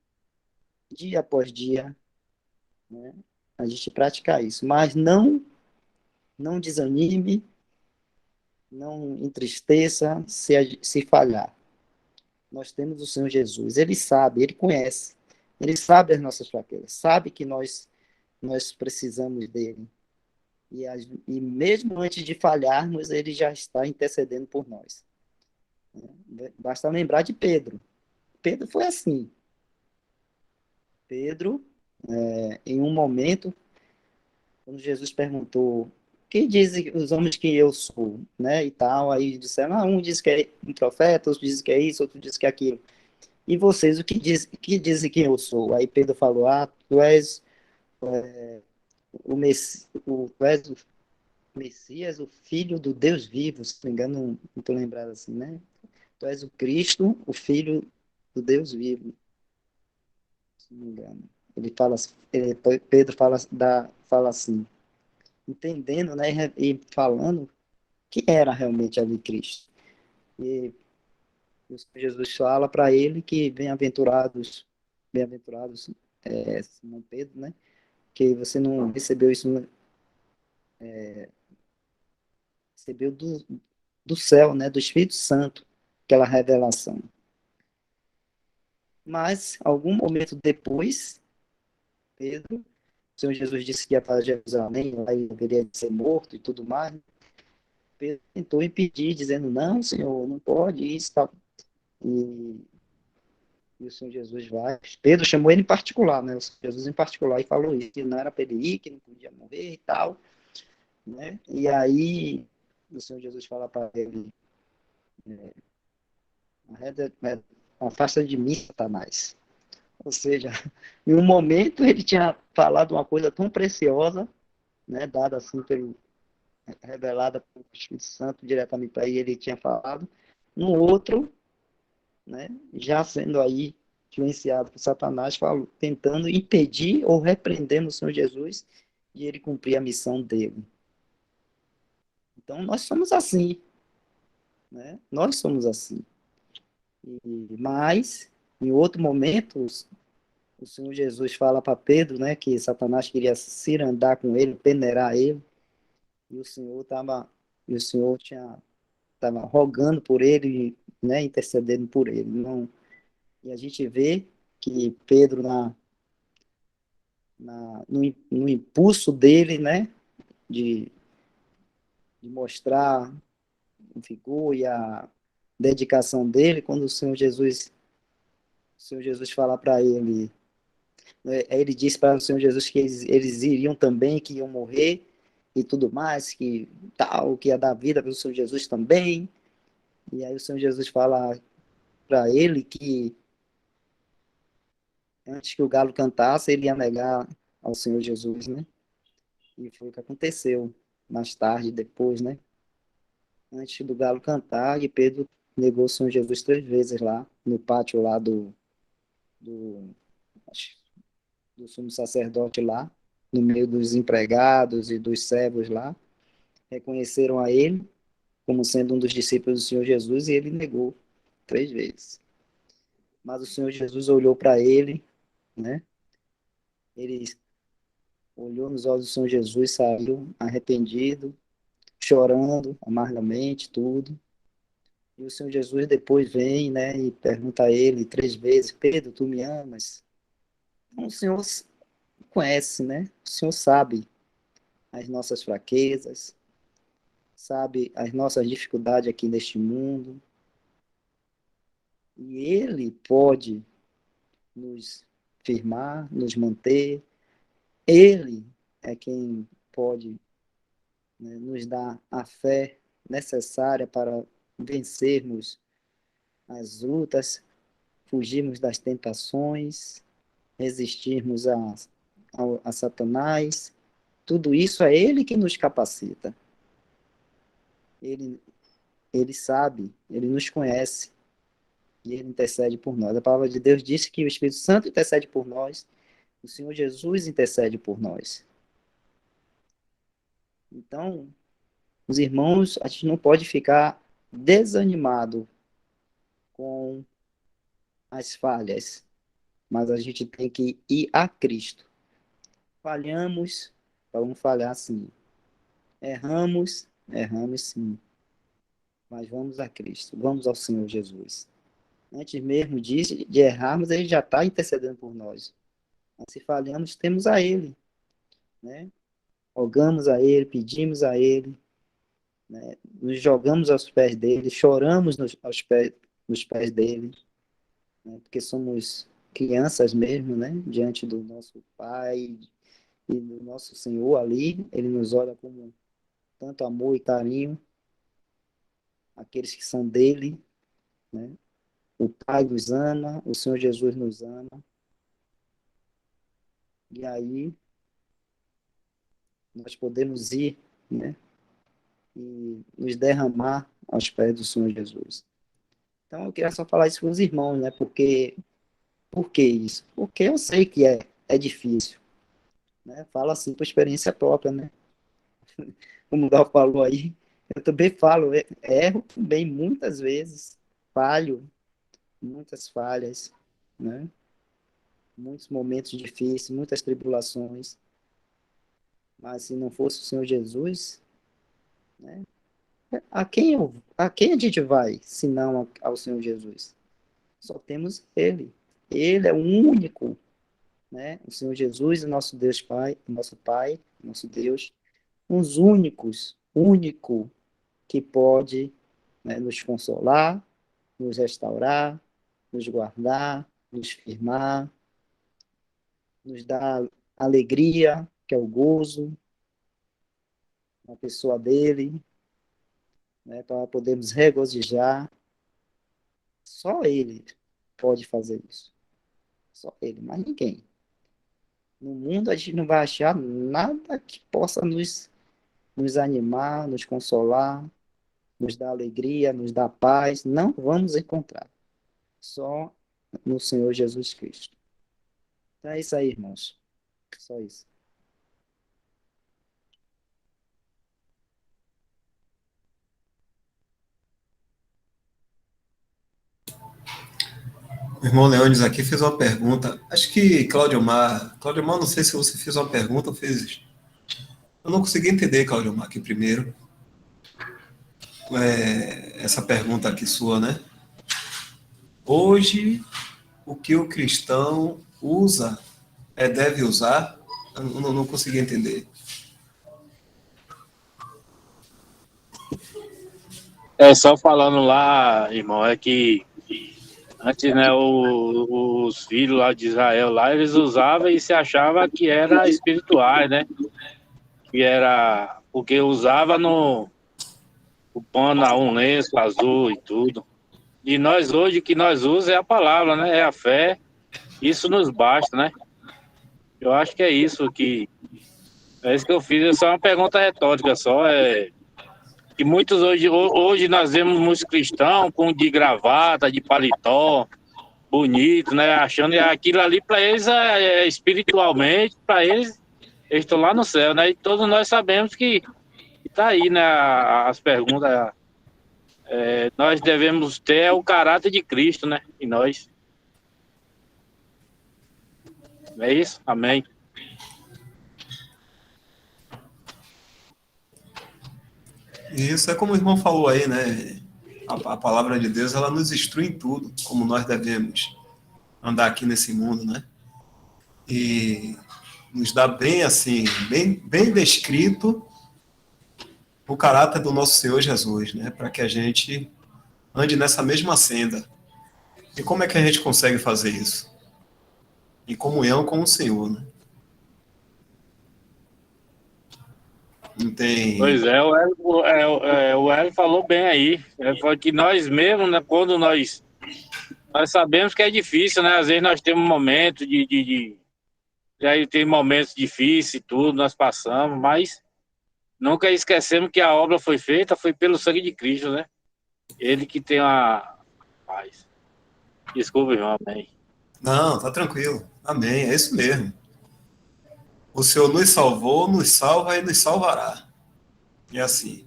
após dia, né? A gente praticar isso, mas não desanime, não entristeça se falhar. Nós temos o Senhor Jesus, Ele sabe, Ele conhece, Ele sabe as nossas fraquezas, sabe que nós precisamos dEle. E mesmo antes de falharmos, Ele já está intercedendo por nós. Basta lembrar de Pedro. Pedro foi assim. Pedro, em um momento, quando Jesus perguntou: quem dizem os homens que eu sou, né, e tal, aí disseram, um diz que é um profeta, outro diz que é isso, outro diz que é aquilo. E vocês, que dizem que eu sou? Aí Pedro falou, tu és tu és o Messias, o Filho do Deus vivo, se não me engano, não estou lembrado assim, né? Tu és o Cristo, o Filho do Deus vivo, se não me engano. Ele fala, Pedro fala assim, entendendo, né, e falando que era realmente ali Cristo. E o Senhor Jesus fala para ele que bem-aventurados, Simão Pedro, né, que você não recebeu isso, recebeu do céu, né, do Espírito Santo, aquela revelação. Mas, algum momento depois, Pedro, o Senhor Jesus disse que ia para Jerusalém, lá ele deveria ser morto e tudo mais. Pedro tentou impedir, dizendo, não, Senhor, não pode isso, tal. E E o Senhor Jesus vai. Pedro chamou ele em particular, né? O Senhor Jesus em particular, e falou isso, que não era para ele ir, que não podia morrer e tal, né? E aí o Senhor Jesus fala para ele, afasta de mim, Satanás. Ou seja, em um momento ele tinha falado uma coisa tão preciosa, né? Dada assim pelo revelada pelo Espírito Santo diretamente para ele, ele tinha falado. No outro, né? Já sendo aí influenciado por Satanás, tentando impedir ou repreendendo o Senhor Jesus de ele cumprir a missão dele. Então, nós somos assim, né? Nós somos assim. Mas, em outro momento, o Senhor Jesus fala para Pedro, né, que Satanás queria cirandar com ele, peneirar ele, e o Senhor estava rogando por ele, né, intercedendo por ele. Não, e a gente vê que Pedro no impulso dele, né, de, de mostrar o vigor e a dedicação dele, quando o Senhor Jesus fala para ele, né, ele disse para o Senhor Jesus que eles iriam também, que iam morrer e tudo mais, que tal, que ia dar vida para o Senhor Jesus também. E aí o Senhor Jesus fala para ele que antes que o galo cantasse, ele ia negar ao Senhor Jesus, né? E foi o que aconteceu mais tarde, depois, né? Antes do galo cantar, e Pedro negou o Senhor Jesus 3 vezes lá, no pátio lá do, do sumo sacerdote lá, no meio dos empregados e dos servos lá, reconheceram a ele como sendo um dos discípulos do Senhor Jesus, e ele negou 3 vezes. Mas o Senhor Jesus olhou para ele, né? Ele olhou nos olhos do Senhor Jesus, saiu arrependido, chorando amargamente, tudo. E o Senhor Jesus depois vem, né, e pergunta a ele 3 vezes: Pedro, tu me amas? Então, o Senhor conhece, né? O Senhor sabe as nossas fraquezas, sabe as nossas dificuldades aqui neste mundo. E Ele pode nos firmar, nos manter. Ele é quem pode, né, nos dar a fé necessária para vencermos as lutas, fugirmos das tentações, resistirmos a Satanás. Tudo isso é Ele que nos capacita. Ele, ele sabe, Ele nos conhece e Ele intercede por nós. A palavra de Deus diz que o Espírito Santo intercede por nós, o Senhor Jesus intercede por nós. Então, os irmãos, a gente não pode ficar desanimado com as falhas, mas a gente tem que ir a Cristo. Falhamos, vamos falhar sim. Erramos sim. Mas vamos a Cristo, vamos ao Senhor Jesus. Antes mesmo de errarmos, Ele já está intercedendo por nós. Mas se falhamos, temos a Ele, né? Rogamos a Ele, pedimos a Ele, né? Nos jogamos aos pés dele, choramos nos pés dele, né? Porque somos crianças mesmo, né? Diante do nosso Pai e do nosso Senhor ali, Ele nos olha com tanto amor e carinho, aqueles que são dele, né? O Pai nos ama, o Senhor Jesus nos ama, e aí nós podemos ir, né? E nos derramar aos pés do Senhor Jesus. Então eu queria só falar isso com os irmãos, né? Por que isso? Porque eu sei que é difícil, né? Falo assim por experiência própria, né? Como o Gal falou aí, eu também falo, erro também muitas vezes, falho, muitas falhas, né? Muitos momentos difíceis, muitas tribulações, mas se não fosse o Senhor Jesus, né? A quem a gente vai, se não ao Senhor Jesus? Só temos Ele. Ele é o único, né? O Senhor Jesus, o nosso Deus Pai, nosso Deus, os único que pode, né, nos consolar, nos restaurar, nos guardar, nos firmar, nos dá alegria, que é o gozo na pessoa dele, né, para podermos regozijar. Só ele pode fazer isso. Só ele, mas ninguém. No mundo a gente não vai achar nada que possa nos animar, nos consolar, nos dar alegria, nos dar paz. Não vamos encontrar. Só no Senhor Jesus Cristo. Então é isso aí, irmãos. Só isso. O irmão Leones aqui fez uma pergunta. Acho que Claudio Mar, não sei se você fez uma pergunta ou fez. Eu não consegui entender, Claudio Mar, aqui primeiro. Essa pergunta aqui sua, né? Hoje, o que o cristão usa deve usar? Eu não consegui entender. É só falando lá, irmão, é que antes, né, os filhos lá de Israel lá, eles usavam e se achava que era espirituais, né? Que era porque usava no o pano, um lenço azul e tudo. E nós hoje, o que nós usamos é a palavra, né? É a fé. Isso nos basta, né? Eu acho que é isso que... É isso que eu fiz. É só uma pergunta retórica só. Que muitos hoje nós vemos muitos cristãos com de gravata, de paletó, bonito, né? Achando que aquilo ali para eles espiritualmente, para eles estão lá no céu, né? E todos nós sabemos que está aí, né? As perguntas. Nós devemos ter o caráter de Cristo, né? E nós. É isso? Amém. E isso é como o irmão falou aí, né? A palavra de Deus, ela nos instrui em tudo, como nós devemos andar aqui nesse mundo, né? E nos dá bem assim, bem descrito o caráter do nosso Senhor Jesus, né? Para que a gente ande nessa mesma senda. E como é que a gente consegue fazer isso? Em comunhão com o Senhor, né? Não tem. Pois é, o Hélio falou bem aí. Foi que nós mesmos, né, quando nós sabemos que é difícil, né? Às vezes nós temos momentos e aí tem momentos difíceis e tudo, nós passamos, mas nunca esquecemos que a obra foi feita, foi pelo sangue de Cristo, né? Ele que tem a paz. Desculpa, irmão, amém. Não, tá tranquilo. Amém. É isso mesmo. O Senhor nos salvou, nos salva e nos salvará. E assim,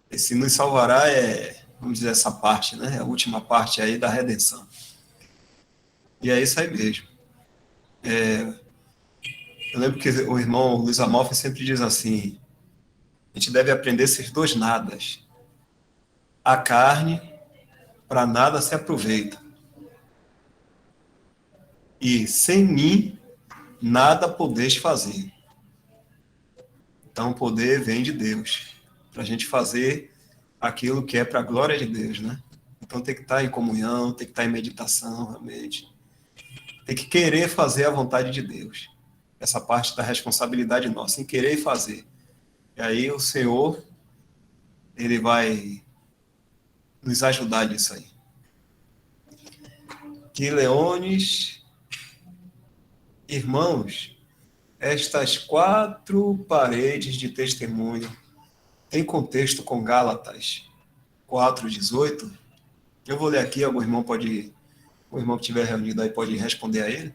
esse nos salvará vamos dizer, essa parte, né? É a última parte aí da redenção. E é isso aí mesmo. Eu lembro que o irmão Luiz Amalfi sempre diz assim: a gente deve aprender esses dois nadas. A carne, para nada se aproveita. E sem mim, nada podeis fazer. Então, o poder vem de Deus. Para a gente fazer aquilo que é para a glória de Deus, né? Então, tem que estar em comunhão, tem que estar em meditação, realmente. Tem que querer fazer a vontade de Deus. Essa parte da responsabilidade nossa, em querer e fazer. E aí, o Senhor, ele vai nos ajudar nisso aí. Que Leones, irmãos, estas quatro paredes de testemunho têm contexto com Gálatas 4:18. Eu vou ler aqui, o irmão que estiver reunido aí pode responder a ele.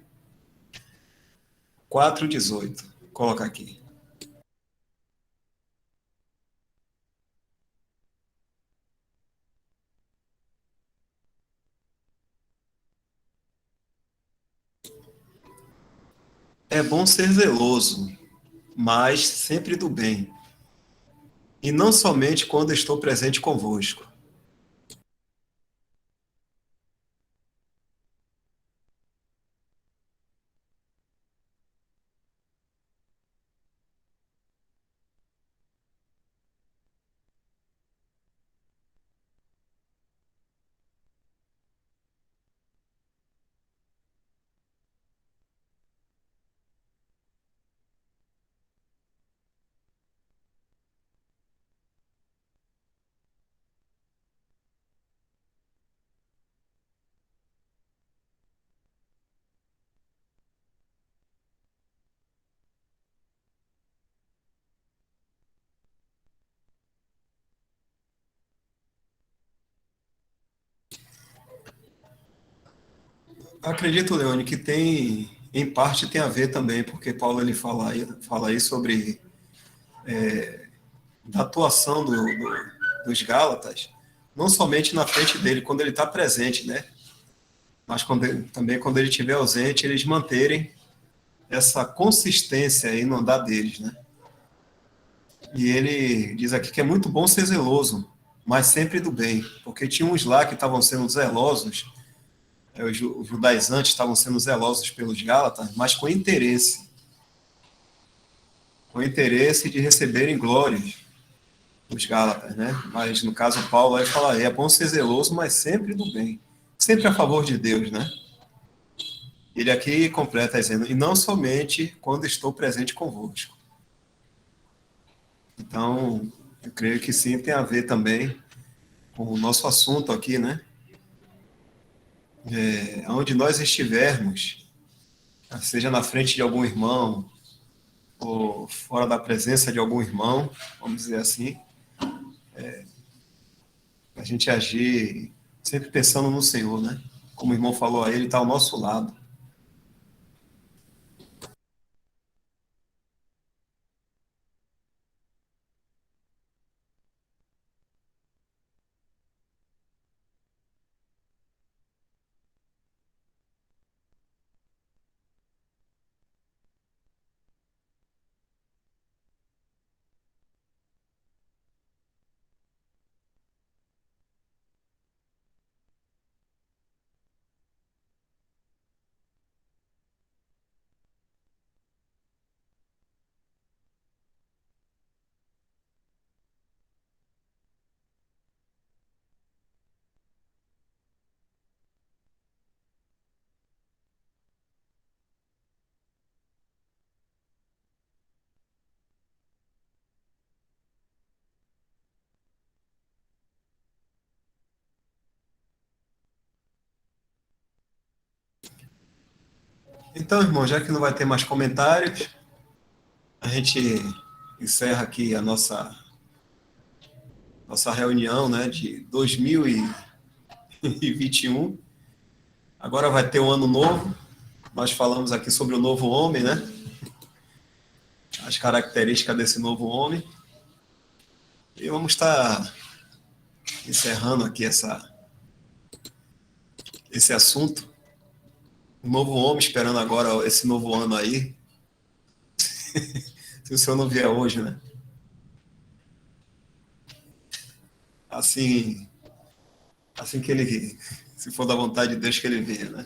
4:18. Coloca aqui. É bom ser zeloso, mas sempre do bem, e não somente quando estou presente convosco. Acredito, Leone, que tem, em parte tem a ver também, porque Paulo ele fala aí sobre a atuação dos Gálatas, não somente na frente dele, quando ele está presente, né? Mas também quando ele estiver ausente, eles manterem essa consistência aí no andar deles, né? E ele diz aqui que é muito bom ser zeloso, mas sempre do bem, porque tinha uns lá que estavam sendo zelosos, os judaizantes estavam sendo zelosos pelos Gálatas, mas com interesse de receberem glórias dos Gálatas, né? Mas no caso Paulo aí fala, é bom ser zeloso, mas sempre do bem, sempre a favor de Deus, né? Ele aqui completa dizendo, e não somente quando estou presente convosco. Então, eu creio que sim, tem a ver também com o nosso assunto aqui, né? Onde nós estivermos, seja na frente de algum irmão, ou fora da presença de algum irmão, vamos dizer assim, a gente agir sempre pensando no Senhor, né? Como o irmão falou aí, ele está ao nosso lado. Então, irmão, já que não vai ter mais comentários, a gente encerra aqui a nossa reunião, né, de 2021. Agora vai ter um ano novo. Nós falamos aqui sobre o novo homem, né? As características desse novo homem. E vamos estar encerrando aqui esse assunto. O novo homem, esperando agora esse novo ano aí. Se o senhor não vier hoje, né? Assim que ele, se for da vontade de Deus que ele venha, né?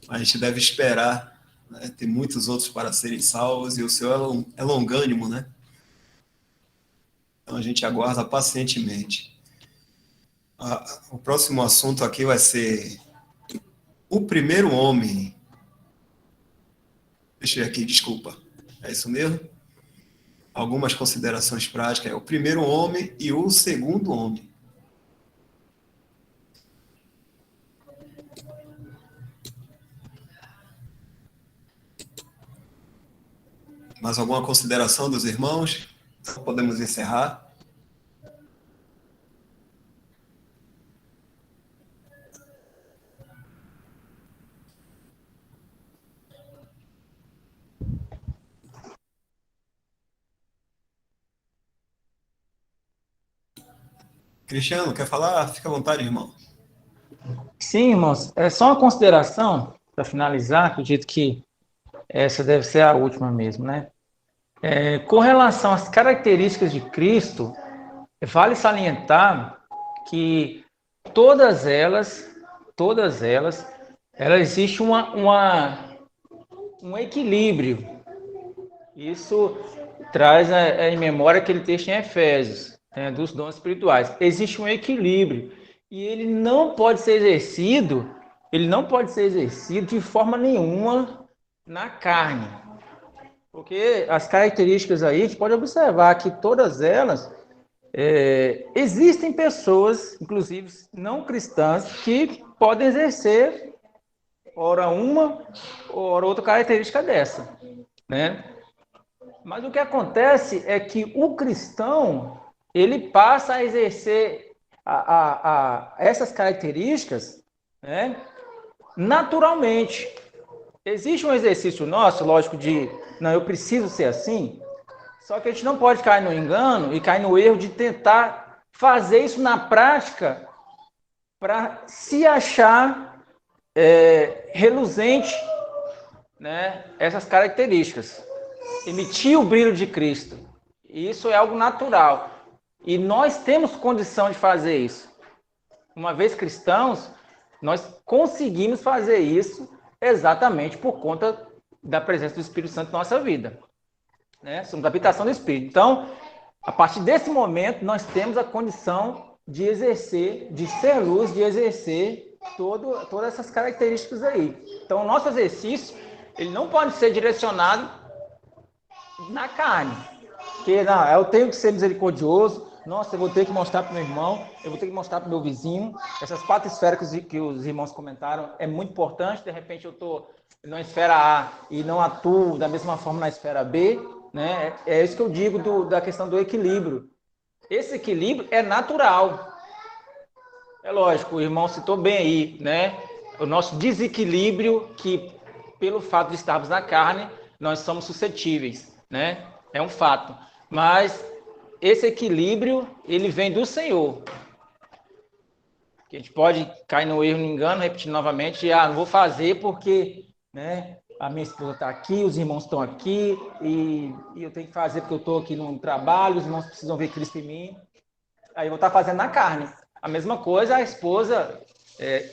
A gente deve esperar, né? Tem muitos outros para serem salvos e o Senhor é longânimo, né? Então a gente aguarda pacientemente. O próximo assunto aqui vai ser o primeiro homem. Deixa eu ver aqui, desculpa. É isso mesmo? Algumas considerações práticas. É o primeiro homem e o segundo homem. Mais alguma consideração dos irmãos? Podemos encerrar. Cristiano, quer falar? Fica à vontade, irmão. Sim, irmãos, é só uma consideração para finalizar, acredito que essa deve ser a última mesmo, né? Com relação às características de Cristo, vale salientar que todas elas existe um equilíbrio. Isso traz em memória aquele texto em Efésios, né, dos dons espirituais. Existe um equilíbrio e ele não pode ser exercido de forma nenhuma na carne. Porque as características aí, a gente pode observar que todas elas, existem pessoas, inclusive não cristãs, que podem exercer ora uma, ora outra característica dessa, né? Mas o que acontece é que o cristão, ele passa a exercer essas características, né, naturalmente. Existe um exercício nosso, lógico, de, não, eu preciso ser assim, só que a gente não pode cair no engano e cair no erro de tentar fazer isso na prática para se achar reluzente, né, essas características. Emitir o brilho de Cristo. Isso é algo natural. E nós temos condição de fazer isso. Uma vez cristãos, nós conseguimos fazer isso exatamente por conta da presença do Espírito Santo na nossa vida. Né? Somos a habitação do Espírito. Então, a partir desse momento, nós temos a condição de exercer, de ser luz, de exercer todas essas características aí. Então, o nosso exercício, ele não pode ser direcionado na carne. Porque, não, eu tenho que ser misericordioso, nossa, eu vou ter que mostrar para o meu irmão, eu vou ter que mostrar para o meu vizinho. Essas 4 esferas que os irmãos comentaram é muito importante. De repente, eu estou na esfera A e não atuo da mesma forma na esfera B. Né? É isso que eu digo da questão do equilíbrio. Esse equilíbrio é natural. É lógico, o irmão citou bem aí, né? O nosso desequilíbrio que, pelo fato de estarmos na carne, nós somos suscetíveis, né? É um fato. Mas esse equilíbrio, ele vem do Senhor. Que a gente pode cair no erro, no engano, repetindo novamente, não vou fazer porque, né, a minha esposa está aqui, os irmãos estão aqui, e eu tenho que fazer porque eu estou aqui no trabalho, os irmãos precisam ver Cristo em mim. Aí eu vou estar fazendo na carne. A mesma coisa, a esposa,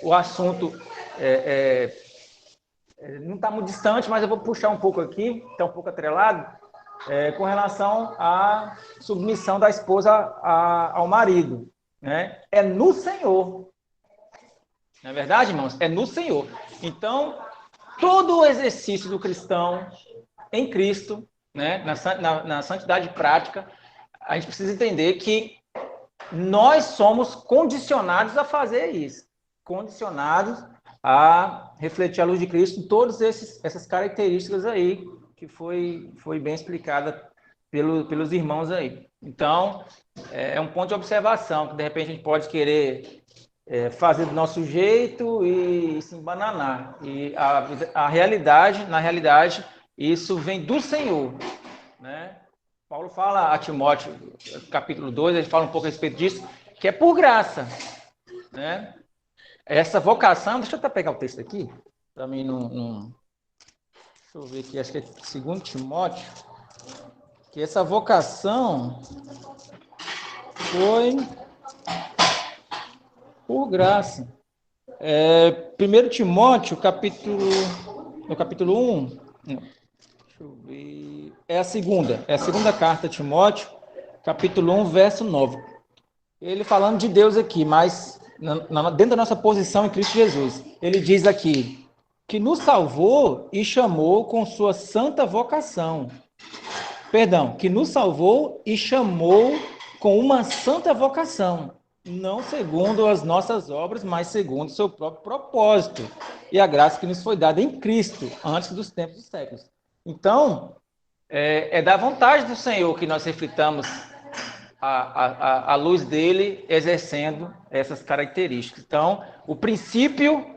o assunto não está muito distante, mas eu vou puxar um pouco aqui, está um pouco atrelado, com relação à submissão da esposa ao marido. Né? É no Senhor. Não é verdade, irmãos? É no Senhor. Então, todo o exercício do cristão em Cristo, né, na santidade prática, a gente precisa entender que nós somos condicionados a fazer isso. Condicionados a refletir a luz de Cristo em todas essas características aí, que foi bem explicada pelos irmãos aí. Então, é um ponto de observação, que de repente a gente pode querer fazer do nosso jeito e se embananar. E na realidade, isso vem do Senhor. Né? Paulo fala a Timóteo, capítulo 2, ele fala um pouco a respeito disso, que é por graça. Né? Essa vocação, deixa eu até pegar o texto aqui, para mim não... Deixa eu ver aqui, acho que é 2 Timóteo, que essa vocação foi por graça. 1 Timóteo, no capítulo 1, deixa eu ver, é a segunda carta a Timóteo, capítulo 1, verso 9. Ele falando de Deus aqui, mas dentro da nossa posição em Cristo Jesus. Ele diz aqui, que nos salvou e chamou com sua santa vocação. Perdão, que nos salvou e chamou com uma santa vocação, não segundo as nossas obras, mas segundo o seu próprio propósito e a graça que nos foi dada em Cristo, antes dos tempos dos séculos. Então, é da vontade do Senhor que nós reflitamos a luz dele exercendo essas características. Então, o princípio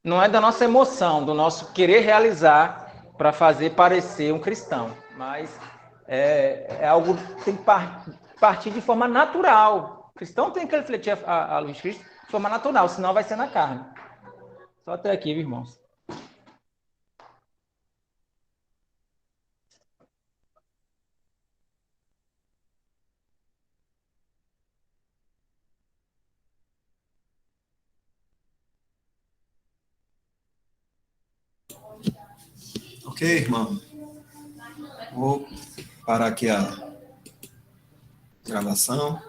não é da nossa emoção, do nosso querer realizar para fazer parecer um cristão, mas é algo que tem que partir de forma natural. O cristão tem que refletir a luz de Cristo de forma natural, senão vai ser na carne. Só até aqui, irmãos. Ok, irmão. Vou parar aqui a gravação.